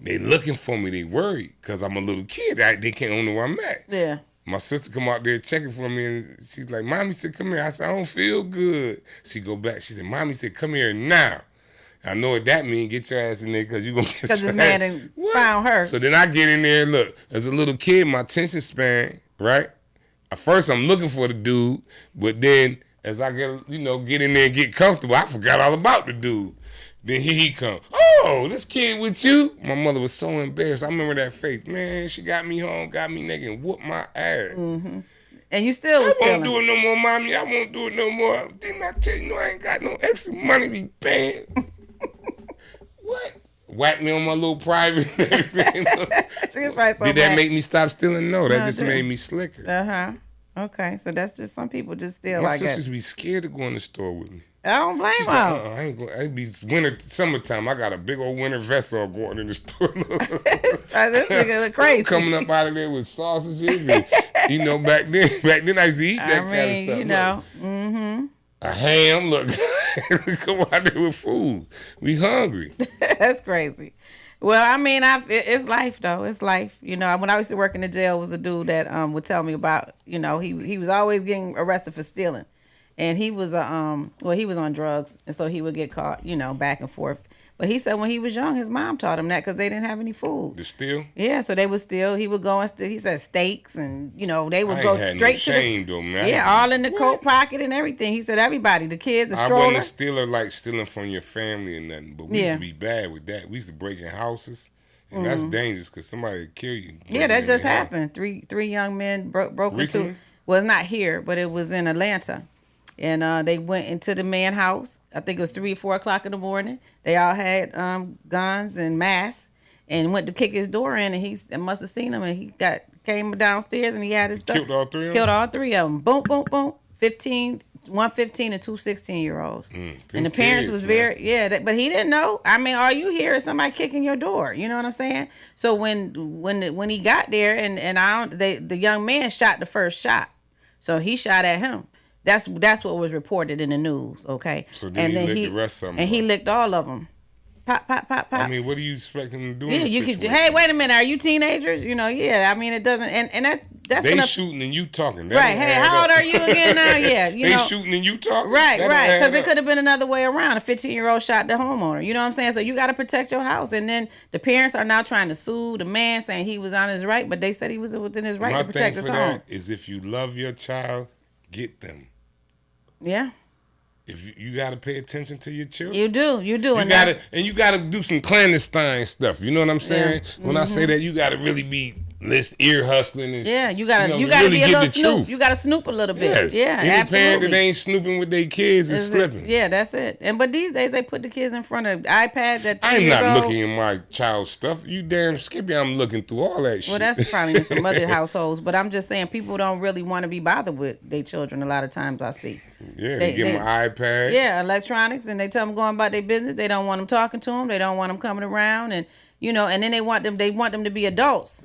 They looking for me. They worried because I'm a little kid. They can't know where I'm at. Yeah. My sister come out there checking for me, and she's like, Mommy said, come here. I said, I don't feel good. She go back. She said, Mommy said, come here now. I know what that means. Get your ass in there because you're going to get Because this man done found her. So then I get in there and look. As a little kid, my attention span, right? At first, I'm looking for the dude, but then as I get in there and get comfortable, I forgot all about the dude. Then here he come. Oh, this kid with you? My mother was so embarrassed. I remember that face. Man, she got me home, got me naked, and whooped my ass. Mm-hmm. And you still was I won't do it no more, Mommy. I won't do it no more. Didn't I tell you, I ain't got no extra money to be paying? What? Whack me on my little private. She was probably so Did that mad. make me stop stealing? No, that just made me slicker. Uh-huh. Okay, so that's just some people just steal My like that. sisters be scared to go in the store with me. I don't blame She's them. like, I ain't going. It be summertime. I got a big old winter vest on going in the store. This nigga look crazy. Coming up out of there with sausages and, back then I used to eat that kind of stuff. Look, a ham, look. Come out there with food. We hungry. That's crazy. Well, I mean, it's life though. It's life. When I used to work in the jail, was a dude that would tell me about. He was always getting arrested for stealing, and he was he was on drugs, and so he would get caught. Back and forth. But he said when he was young, his mom taught him that because they didn't have any food. To steal? Yeah, so they would steal. He would go and steal. He said steaks, and they would I go ain't had straight no to shame, though, man. Yeah, all in the coat pocket and everything. He said everybody, the kids, the stroller. I wasn't a stealer like stealing from your family or nothing, but we used to be bad with that. We used to break in houses, and that's dangerous because somebody would kill you. Yeah, that just happened. Three young men broke Recently? into. Well, it's not here, but it was in Atlanta, and they went into the man house. I think it was 3 or 4 o'clock in the morning. They all had guns and masks, and went to kick his door in, and he must have seen him, and he came downstairs, and he had his stuff. Killed all 3 of them? Killed all 3 of them. Boom, boom, boom. 1 15 and 2 16-year-olds. And the parents was very, but he didn't know. I mean, all you hear is somebody kicking your door. You know what I'm saying? So when he got there, and the young man shot the first shot. So he shot at him. That's what was reported in the news, okay? So then he licked the rest of them. And he licked all of them. Pop, pop, pop, pop. I mean, what do you expect him to do? Yeah, you could. Hey, wait a minute. Are you teenagers? Yeah. I mean, it doesn't. And that's they shooting and you talking. That right. Hey, how old are you again now? Yeah, they shooting and you talking. Right. Because it could have been another way around. A 15-year-old shot the homeowner. You know what I'm saying? So you got to protect your house. And then the parents are now trying to sue the man, saying he was on his right, but they said he was within his right to protect his home. My thing for that is if you love your child, get them. Yeah. If you got to pay attention to your children. You do. You got to do some clandestine stuff. You know what I'm saying? Yeah. When I say that, you got to really be ear hustling. And, you got to really be a little snoop. Truth. You got to snoop a little bit. Yes. Yeah, Any absolutely. parent that ain't snooping with their kids is slipping. Yeah, that's it. But these days they put the kids in front of iPads at 3 I'm years not old. looking at my child's stuff. You damn skippy, I'm looking through all that shit. Well, that's probably in some other households. But I'm just saying people don't really want to be bothered with their children a lot of times, I see. Yeah, they give them an iPad. Yeah, electronics, and they tell them going about their business. They don't want them talking to them. They don't want them coming around, and and then they want them to be adults,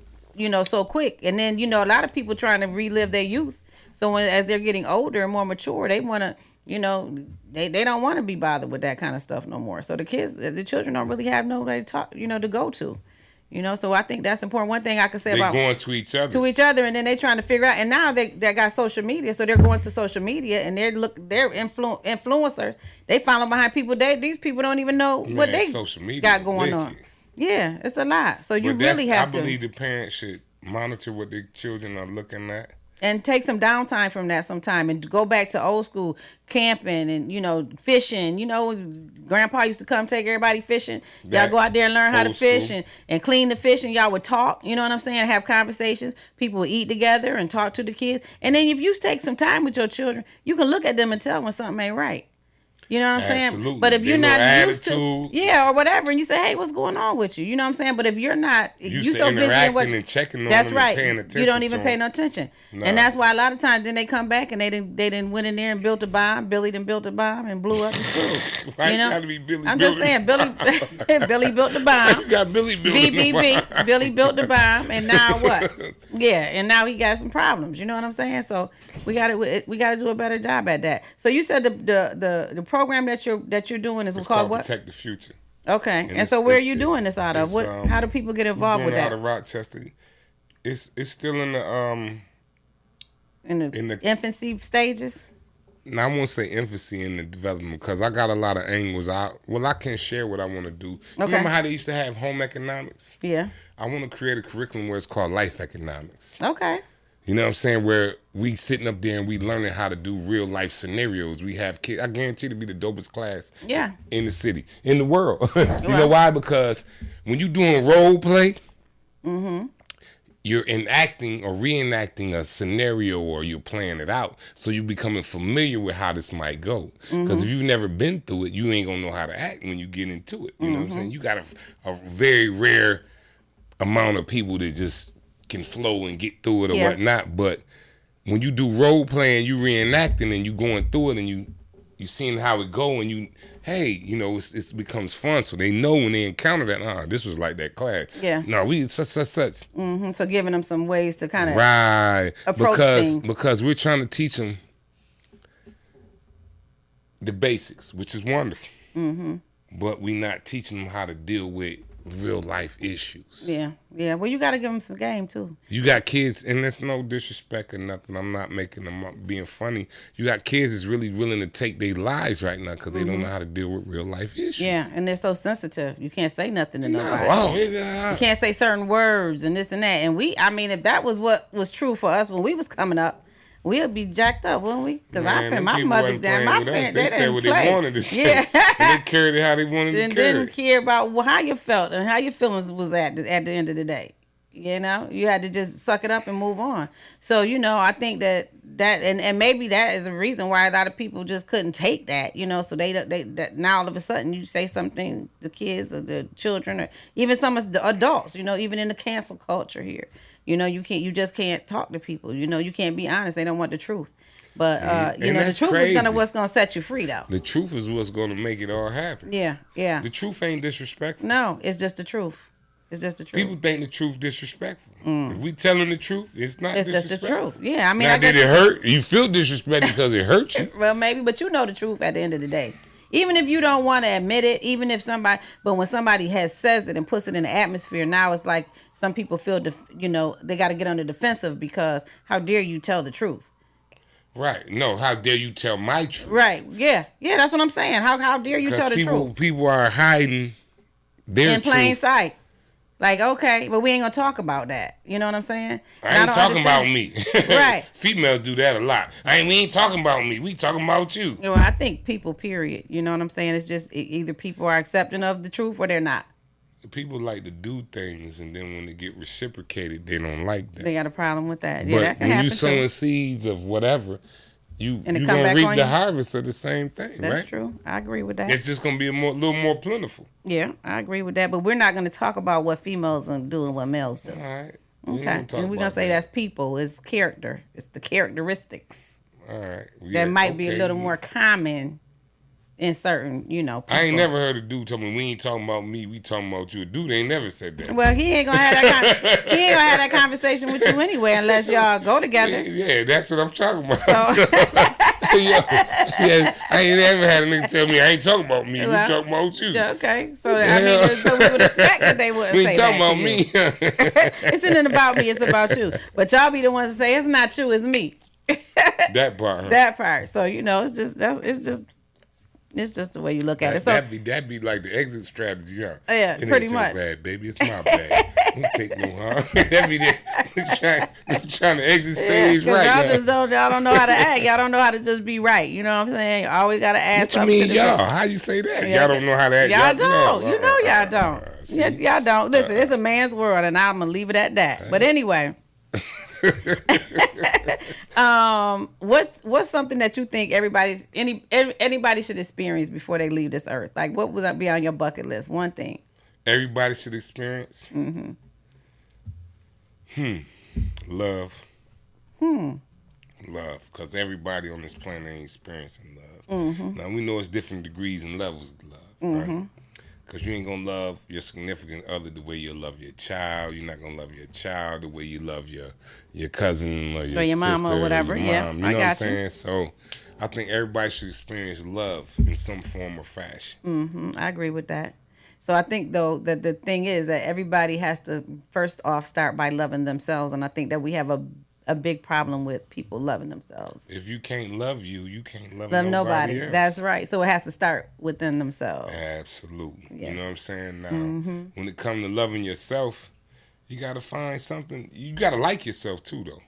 so quick. And then a lot of people trying to relive their youth. So as they're getting older and more mature, they want to, they don't want to be bothered with that kind of stuff no more. So the children don't really have nobody to talk, to go to. So I think that's important. One thing I can say about going to each other. To each other, and then they trying to figure out. And now they got social media, so they're going to social media, and they're influencers. They follow behind people. These people don't even know what they social media got going on. Yeah, it's a lot. So you really have to. I believe the parents should monitor what their children are looking at. And take some downtime from that sometime and go back to old school camping and, fishing. Grandpa used to come take everybody fishing. Y'all go out there and learn how to fish and clean the fish, and y'all would talk, you know what I'm saying? Have conversations. People would eat together and talk to the kids. And then if you take some time with your children, you can look at them and tell when something ain't right. You know what I'm saying? Absolutely. But if Their you're not little used to, attitude. yeah, or whatever, and you say, hey, what's going on with you? You know what I'm saying? But if you're not, Used you to so busy in what interacting and checking on that's them right. and paying attention You don't even to pay them. no attention. No. And that's why a lot of times then they come back and they didn't went in there and built a bomb. Billy done built a bomb and blew up the school. Why you know? gotta be Billy I'm just saying, Billy Billy built the bomb. You got Billy building the bomb. BBB. Billy built the bomb, and now what? Yeah, and now he got some problems. You know what I'm saying? So we got to do a better job at that. So you said the program that you're doing is It's called called what? Protect the Future. Okay, and it's- so where are it's- you doing this out of? it's, What? How do people get involved doing with it out that? of Rochester. It's still in the In the infancy stages? Now, I won't say infancy in the development because I got a lot of angles. I can share what I want to do. Okay. Remember how they used to have home economics? Yeah. I want to create a curriculum where it's called life economics. Okay. You know what I'm saying? Where we sitting up there and we learning how to do real life scenarios. We have kids. I guarantee to be the dopest class Yeah. in the city, in the world. You know why? Because when you doing role play, you're enacting or reenacting a scenario, or you're playing it out. So you're becoming familiar with how this might go. Because if you've never been through it, you ain't gonna know how to act when you get into it. You know what I'm saying? You got a very rare amount of people that just can flow and get through it or whatnot. But when you do role playing, you reenacting and you going through it and you seeing how it go, and it becomes fun. So they know when they encounter that, this was like that class. Yeah. No, we such. So giving them some ways to kind of Right. approach things. Because we're trying to teach them the basics, which is wonderful. But we're not teaching them how to deal with real life issues. Yeah. Well, you got to give them some game too. You got kids, and there's no disrespect or nothing. I'm not making them up being funny. You got kids that's really willing to take their lives right now because they don't know how to deal with real life issues. Yeah, and they're so sensitive. You can't say nothing to nobody. No, You can't say certain words and this and that. And if that was what was true for us when we was coming up, we'd be jacked up, wouldn't we? Because my mother, my parents, they said what they wanted to say. Yeah. And they carried it how they wanted to And carry didn't it. care about how you felt and how your feelings was at the end of the day. You know, you had to just suck it up and move on. So, I think that and maybe that is a reason why a lot of people just couldn't take that, so they now all of a sudden you say something, the kids or the children or even some of the adults, even in the cancel culture here, you just can't talk to people, you can't be honest. They don't want the truth. But, the truth crazy. is what's going to set you free though. The truth is what's going to make it all happen. Yeah. The truth ain't disrespectful. No, it's just the truth. It's just the truth. People think the truth disrespectful. If we telling the truth, it's not It's just disrespectful. the truth. Yeah, Now, did it hurt? You feel disrespect because it hurt you. Well, maybe, but you know the truth at the end of the day. Even if you don't want to admit it, but when somebody says it and puts it in the atmosphere, now it's like some people feel, they got to get on the defensive because how dare you tell the truth? Right. No, how dare you tell my truth? Right. Yeah. Yeah, that's what I'm saying. How dare you tell the truth? People are hiding their In plain truth. sight. Like, okay, but we ain't gonna talk about that. You know what I'm saying? I ain't talking about me. Right. Females do that a lot. We ain't talking about me. We talking about you. Well, I think people, period. You know what I'm saying? It's just either people are accepting of the truth or they're not. People like to do things, and then when they get reciprocated, they don't like that. They got a problem with that. But Yeah, that can when happen you sowing too. seeds of whatever, you And it you come gonna back reap on the you? harvest of the same thing, That's right? true. I agree with that. It's just gonna be little more plentiful. Yeah, I agree with that. But we're not going to talk about what females do and what males do. All right. Okay. And we're going to say that's people. It's character. It's the characteristics All right. that might be a little more common in certain, people. I ain't never heard a dude tell me we ain't talking about me, we talking about you. A dude ain't never said that. Well, he ain't gonna have that conversation with you anyway unless y'all go together. Yeah, that's what I'm talking about. So- yeah, I ain't ever had a nigga tell me I ain't talking about me. Well, we talking about you. Yeah, okay. So so we would expect that they wouldn't We say ain't talking that about to me. you. It's not about me. It's about you. But y'all be the ones to say it's not you. It's me. That part. Huh? That part. So it's just the way you look at it. So That'd be like the exit strategy, huh? Yeah, It pretty ain't your much. bad, baby. It's my bad. Don't take no harm. That'd be trying to exit stage 'cause right. y'all don't know how to act. Y'all don't know how to just be right. You know what I'm saying? You always gotta ask. What you mean, y'all? How you say that? Y'all don't know how to act. Y'all don't. No. You know y'all don't. See? Y'all don't. Listen, it's a man's world, and I'm gonna leave it at that. But anyway. What's something that you think anybody should experience before they leave this earth? Like, what would that be on your bucket list? One thing. Everybody should experience. Love. Love, because everybody on this planet ain't experiencing love. Now we know it's different degrees and levels of love, right? Because you ain't gonna love your significant other the way you love your child. You're not gonna love your child the way you love your cousin or your mama sister or whatever. Or your Yeah, mom. You I know what I'm got you. saying? So I think everybody should experience love in some form or fashion. I agree with that. So I think, though, that the thing is that everybody has to first off start by loving themselves, and I think that we have a big problem with people loving themselves. If you can't love you can't love Nobody. else. That's right. So it has to start within themselves. Absolutely. Yes. You know what I'm saying? Now, when it comes to loving yourself, you got to find something. You got to like yourself too, though.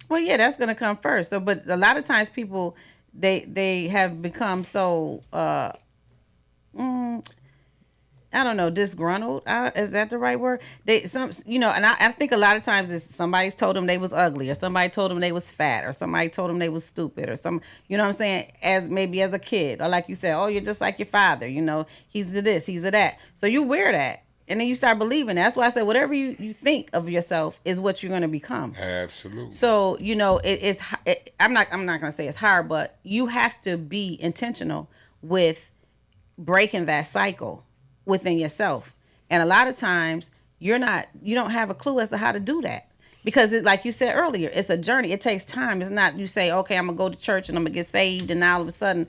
Well, yeah, that's going to come first. So, but a lot of times people, they have become so, I don't know, disgruntled. Is that the right word? And I think a lot of times it's somebody's told them they was ugly, or somebody told them they was fat, or somebody told them they was stupid, or you know what I'm saying? Maybe as a kid, or like you said, oh, you're just like your father. You know, he's a this, he's a that. So you wear that, and then you start believing. That's why I said whatever you think of yourself is what you're going to become. Absolutely. So I'm not going to say it's hard, but you have to be intentional with breaking that cycle within yourself. And a lot of times you don't have a clue as to how to do that, because like you said earlier, it's a journey. It takes time. It's not you say, okay, I'm gonna go to church and I'm gonna get saved, and now all of a sudden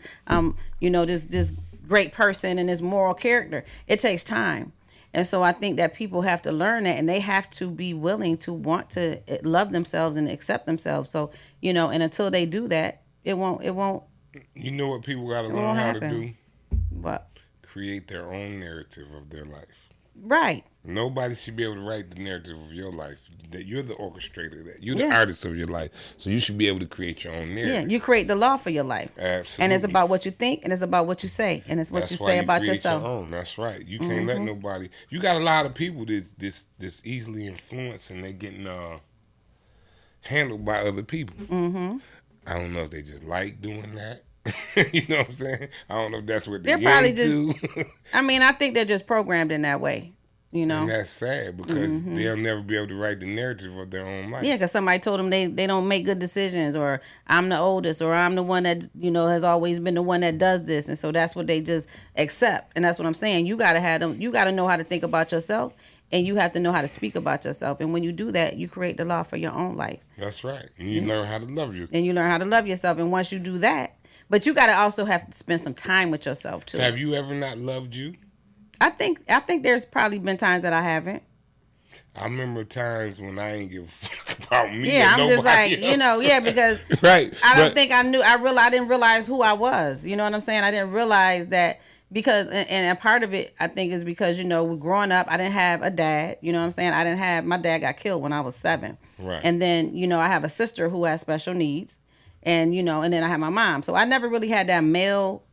this great person and this moral character. It takes time. And so I think that people have to learn that, and they have to be willing to want to love themselves and accept themselves. So, and until they do that, it won't. You know what people got to learn how to do? What? Create their own narrative of their life. Right. Nobody should be able to write the narrative of your life. That you're the orchestrator. That you're the artist of your life. So you should be able to create your own narrative. Yeah, you create the law for your life. Absolutely. And it's about what you think, and it's about what you say, and it's what you say about yourself. Your own. That's right. You can't let nobody. You got a lot of people that's easily influenced, and they getting handled by other people. I don't know if they just like doing that. You know what I'm saying? I don't know if that's what they're probably into. I think they're just programmed in that way. And that's sad, because they'll never be able to write the narrative of their own life. Yeah, because somebody told them they don't make good decisions, or I'm the oldest, or I'm the one that has always been the one that does this, and so that's what they just accept. And that's what I'm saying. You gotta have them. You gotta know how to think about yourself, and you have to know how to speak about yourself. And when you do that, you create the law for your own life. That's right. And you learn how to love yourself. And you learn how to love yourself. And once you do that, but you gotta also have to spend some time with yourself too. Have you ever not loved you? I think there's probably been times that I haven't. I remember times when I ain't give a fuck about me. Yeah, I'm just like, else. because right. I think I knew. I didn't realize who I was. You know what I'm saying? I didn't realize that, because, and a part of it, I think, is because, we growing up, I didn't have a dad. You know what I'm saying? My dad got killed when I was 7. Right. And then, I have a sister who has special needs, and, and then I have my mom. So I never really had that male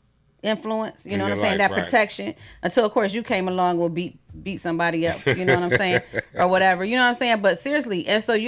influence, you know what I'm saying, that protection, until of course you came along and will beat somebody up, you know what I'm saying, or whatever, you know what I'm saying. But seriously, and so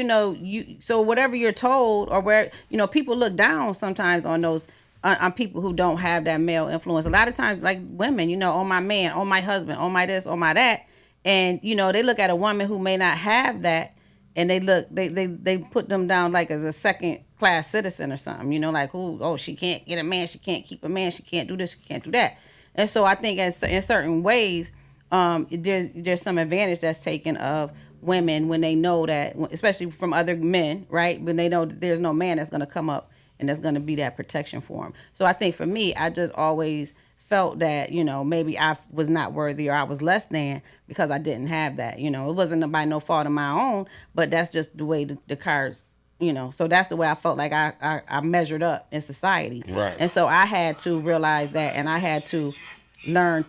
so whatever you're told, or where people look down sometimes on those on people who don't have that male influence. A lot of times, like women, oh my man, oh my husband, oh my this, oh my that, and they look at a woman who may not have that, and they put them down like as a second class citizen or something, like she can't get a man, she can't keep a man, she can't do this, she can't do that. And so I think in certain ways, there's some advantage that's taken of women when they know that, especially from other men, right? When they know that there's no man that's going to come up and that's going to be that protection for them. So I think for me, I just always felt that, maybe I was not worthy, or I was less than, because I didn't have that. It wasn't by no fault of my own, but that's just the way the cards. So that's the way I felt like I measured up in society. Right. And so I had to realize that, and I had to learn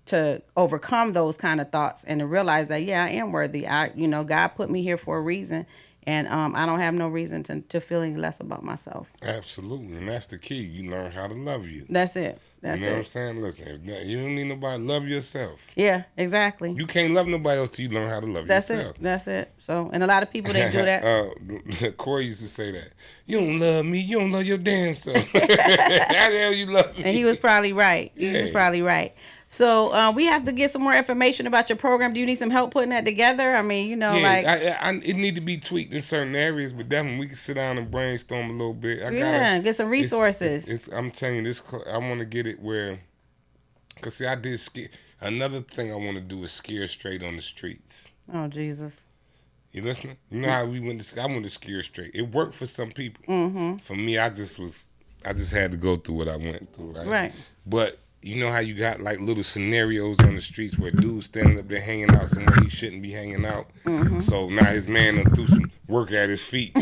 to overcome those kind of thoughts, and to realize that, yeah, I am worthy. God put me here for a reason, and I don't have no reason to feel any less about myself. Absolutely. And that's the key. You learn how to love you. That's it. That's you know it. what I'm saying? Listen, if you don't need nobody, love yourself. Yeah, exactly. You can't love nobody else till you learn how to love yourself. That's it. So, and a lot of people, they do that. Corey used to say that. You don't love me. You don't love your damn self. How the hell you love me? And he was probably right. He was probably right. So we have to get some more information about your program. Do you need some help putting that together? I mean, you know, like it need to be tweaked in certain areas, but definitely we can sit down and brainstorm a little bit. Get some resources. I'm telling you, this I want to get it where, cause see, I did another thing I want to do is scare straight on the streets. Oh Jesus! You listening? You know how I went to scare straight. It worked for some people. Mm-hmm. For me, I just had to go through what I went through, right? Right. But you know how you got like little scenarios on the streets where dude's standing up there hanging out somewhere he shouldn't be hanging out. Mm-hmm. So now his man done threw some work at his feet.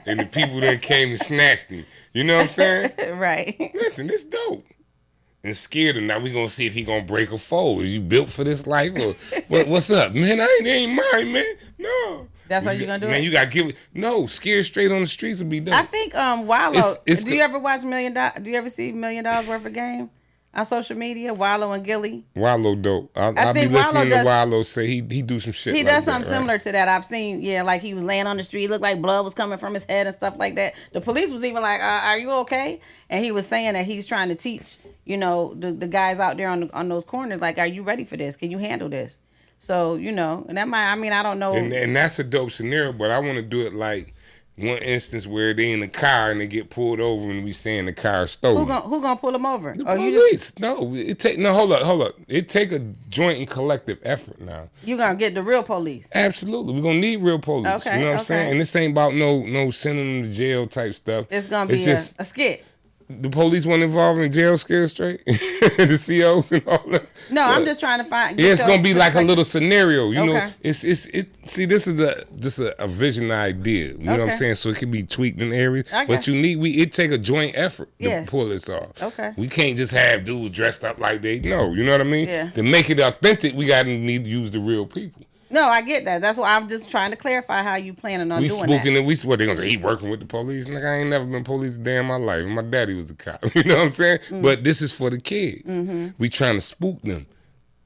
And the people that came and snatched him. You know what I'm saying? Right. Listen, this dope. And scared him. Now we gonna see if he gonna break a fold. Is you built for this life? Or what's up? Man, it ain't mine, man. No. That's how you gonna do man, it? you gotta give it. No, scared straight on the streets would be dope. I think Wallow. It's do you ever watch Do you ever see $1 Million worth of game on social media? Wallow and Gilly. Wallow dope. I be think listening Wallow to Wallow say he do some shit. He like does something that, right? similar to that. I've seen, like he was laying on the street, looked like blood was coming from his head and stuff like that. The police was even like, "Are you okay?" And he was saying that he's trying to teach, the guys out there on those corners, like, "Are you ready for this? Can you handle this?" So, and that might, I don't know. And that's a dope scenario, but I want to do it like one instance where they in the car and they get pulled over and we saying the car stolen. Who gonna pull them over? The police. Hold up. It take a joint and collective effort now. You gonna get the real police? Absolutely. We're gonna need real police. Okay, You know what I'm saying? And this ain't about no sending them to jail type stuff. It's gonna be just a skit. The police weren't involved in jail scare straight? The COs and all that? No, I'm just trying to find. Yeah, it's gonna be like a little scenario. You know, Okay. See, this is just a vision idea. You know what I'm Okay. saying? So it can be tweaked in areas. I got But it take a joint effort Yes. to pull this off. Okay. We can't just have dudes dressed up like they know. You know what I mean? Yeah. To make it authentic, we need to use the real people. No, I get that. That's why I'm just trying to clarify how you planning on We doing spooking that. and what they gonna say? He working with the police? Like, I ain't never been police a day in my life. My daddy was a cop. You know what I'm saying? But this is for the kids. We trying to spook them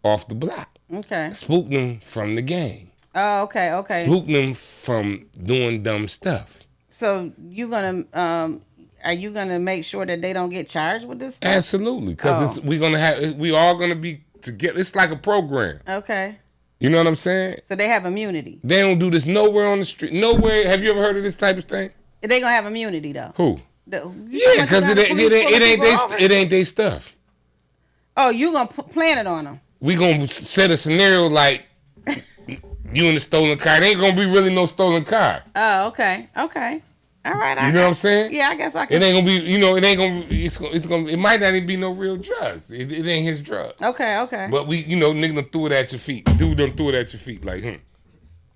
off the block. Okay. Spook them from the gang. Oh, okay. Spook them from doing dumb stuff. So are you gonna make sure that they don't get charged with this stuff? Absolutely, because we all gonna be together. It's like a program. Okay. You know what I'm saying? So they have immunity. They don't do this nowhere on the street. Nowhere. Have you ever heard of this type of thing? They gonna have immunity though. Who? Yeah, because it ain't they stuff. Oh, you gonna plan it on them? We gonna set a scenario like you in the stolen car. It ain't gonna be really no stolen car. Oh, okay. All right. You know what I'm saying? Yeah, I guess I can. It ain't gonna be. It ain't gonna. It might not even be no real drugs. It ain't his drugs. Okay. But nigga done threw it at your feet. Dude done threw it at your feet like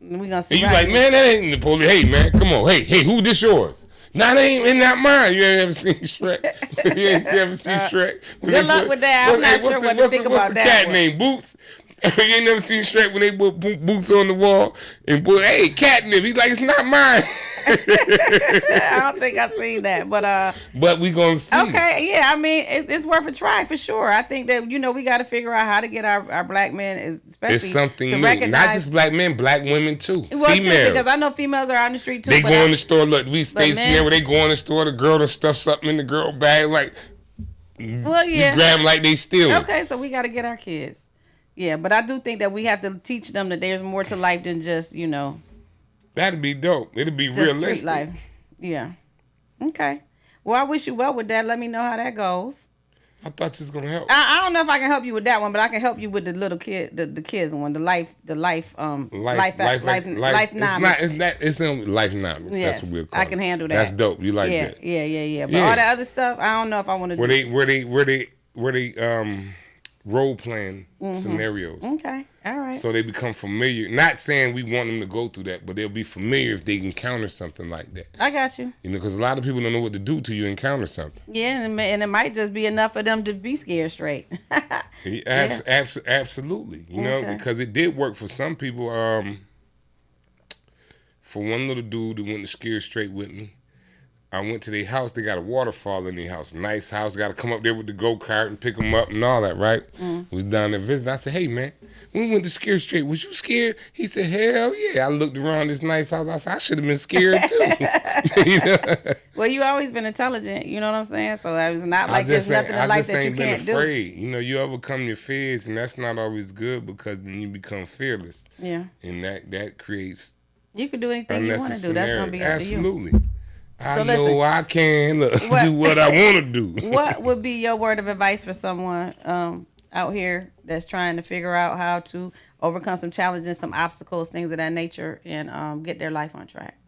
We gonna see. And you like, man, that ain't the police. Hey, man, come on. Hey, who this yours? Nah, that ain't not mine. You ain't ever seen Shrek? You ain't ever seen Shrek? Good luck with that. I'm not sure what to think about that. What's the cat name? Boots? You ain't never seen Shrek when they put boots on the wall and put, hey, catnip. He's like, it's not mine. I don't think I've seen that, but we gonna see. Okay, yeah, I mean it's worth a try for sure. I think that we got to figure out how to get our black men, especially it's something to new. recognize, not just black men, black women too. Well, females, too, because I know females are on the street too. They go in the store. Look, we stay there where they go in the store. The girl to stuff something in the girl bag, like, well, yeah, we grab them like they steal. Okay, so we got to get our kids. Yeah, but I do think that we have to teach them that there's more to life than just That'd be dope. It'd be just realistic. Street life. Yeah. Okay. Well, I wish you well with that. Let me know how that goes. I thought you was gonna help. I don't know if I can help you with that one, but I can help you with the little kid, the kids one, life Life knowledge. It's life knowledge. Yes, That's what we'll call I can handle that. That's dope. You like that? Yeah. But all that other stuff, I don't know if I want to do. Where they role playing scenarios. Okay. All right. So they become familiar. Not saying we want them to go through that, but they'll be familiar if they encounter something like that. I got you. Because a lot of people don't know what to do till you encounter something. Yeah, and it might just be enough for them to be scared straight. Absolutely. Because it did work for some people. For one little dude that went to scare straight with me, I went to their house. They got a waterfall in their house. Nice house. Got to come up there with the go-kart and pick them up and all that, right? Was down there visiting. I said, hey, man, when we went to Scare Straight, was you scared? He said, hell yeah. I looked around this nice house. I said, I should have been scared too. You know? Well, you always been intelligent. You know what I'm saying? So it's not like there's nothing in life that you can't do. Afraid. You know, you overcome your fears, and that's not always good because then you become fearless. Yeah. And that creates You can do anything you want to do. That's going to be up to you. Absolutely. I know I can do what I want to do. What would be your word of advice for someone out here that's trying to figure out how to overcome some challenges, some obstacles, things of that nature, and get their life on track?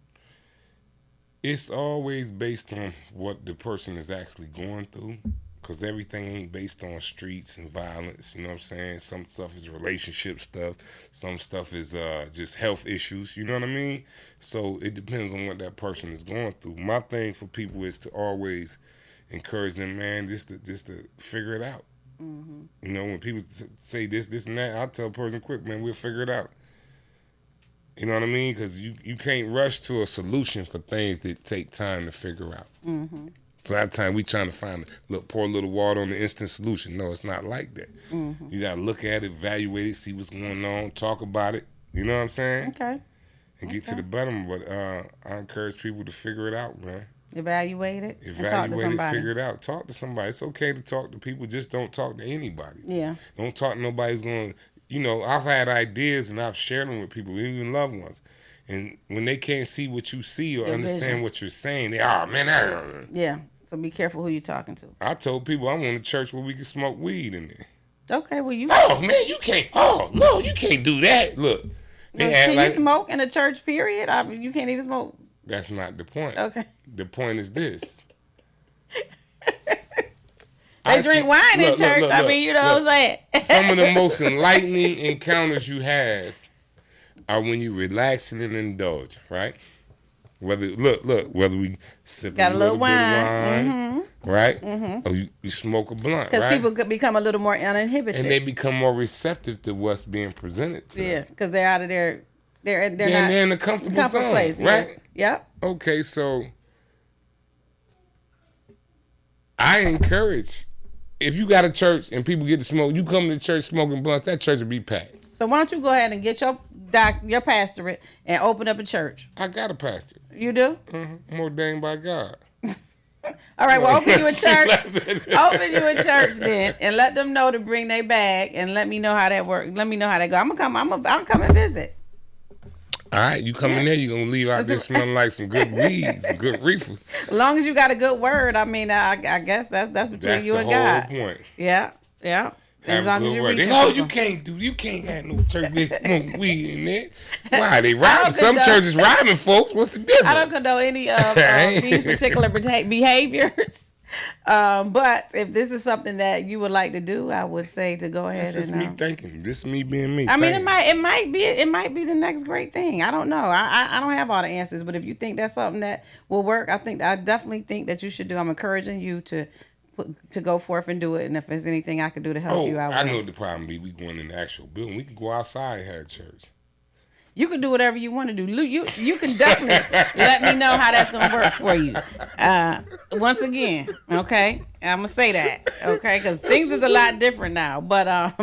It's always based on what the person is actually going through, because everything ain't based on streets and violence. You know what I'm saying? Some stuff is relationship stuff. Some stuff is just health issues. You know what I mean? So it depends on what that person is going through. My thing for people is to always encourage them, man, just to figure it out. Mm-hmm. You know, when people say this, and that, I'll tell a person quick, man, we'll figure it out. You know what I mean? Because you can't rush to a solution for things that take time to figure out. Mm-hmm. So that time we trying to find pour a little water on the instant solution. No, it's not like that. Mm-hmm. You got to look at it, evaluate it, see what's going on, talk about it. You know what I'm saying? Okay. And get to the bottom. But I encourage people to figure it out, man. Evaluate it and talk to somebody. Figure it out. Talk to somebody. It's okay to talk to people. Just don't talk to anybody. Yeah. Don't talk to nobody who's going to, you know, I've had ideas and I've shared them with people, even loved ones. And when they can't see what you see or understand what you're saying, they, oh, man, yeah. So be careful who you're talking to. I told people I want a church where we can smoke weed in there. Okay, well you. Oh man, you can't. Oh no, you can't do that. Look, can you smoke in a church? Period. You can't even smoke. That's not the point. Okay. The point is this. They drink wine in church. Look, I mean, you know what I'm saying. Some of the most enlightening encounters you have are when you relax and indulge, right? Whether we sip a little bit of wine, mm-hmm. right? Mm-hmm. Or you smoke a blunt, because people could become a little more uninhibited, and they become more receptive to what's being presented to them. Yeah, because they're out of they're in a comfortable zone, place, right? Yeah. Yep. Okay, so I encourage, if you got a church and people get to smoke, you come to church smoking blunts, that church will be packed. So why don't you go ahead and get your pastorate and open up a church? I got a pastor. You do? Mm-hmm. I'm ordained by God. All right, well, open you a church. Open you a church then, and let them know to bring their bag, and let me know how that works. Let me know how that go. I'm gonna come and visit. All right, you come in there, you're going to leave out there smelling like some good weed, some good reefer. As long as you got a good word, I mean, I guess that's between you and God. That's the whole point. Yeah. As long as you reach you can't have no church that smoke weed in there. Why? They robbing. Some churches robbing folks. What's the difference? I don't condone any of these particular behaviors. But if this is something that you would like to do, I would say to go ahead. It's just me thinking. This is me being me. I mean, it might be the next great thing. I don't know. I don't have all the answers, but if you think that's something that will work, I definitely think that you should do. I'm encouraging you to go forth and do it. And if there's anything I could do to help you, I know what the problem be. We going in the actual building. We can go outside and have church. You can do whatever you want to do. You can definitely let me know how that's going to work for you. Once again, okay? I'm going to say that, okay? Because things is a lot different now. But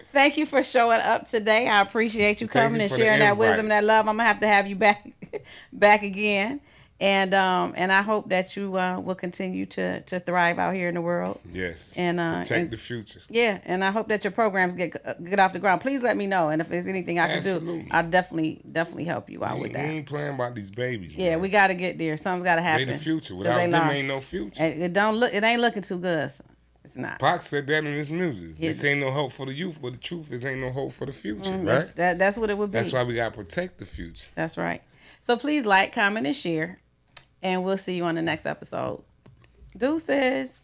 thank you for showing up today. I appreciate you coming and sharing that wisdom and that love. I'm going to have you back again. And I hope that you will continue to thrive out here in the world. Yes. And protect the future. Yeah, and I hope that your programs get off the ground. Please let me know, and if there's anything I can do, I'll definitely help you out with that. We ain't playing about these babies. Yeah, man. We got to get there. Something's got to happen. They the future. Without them, ain't no future. It ain't looking too good. It's not. Pac said that in his music. This ain't no hope for the youth, but the truth is ain't no hope for the future, right? That's what it would be. That's why we got to protect the future. That's right. So please like, comment, and share. And we'll see you on the next episode. Deuces.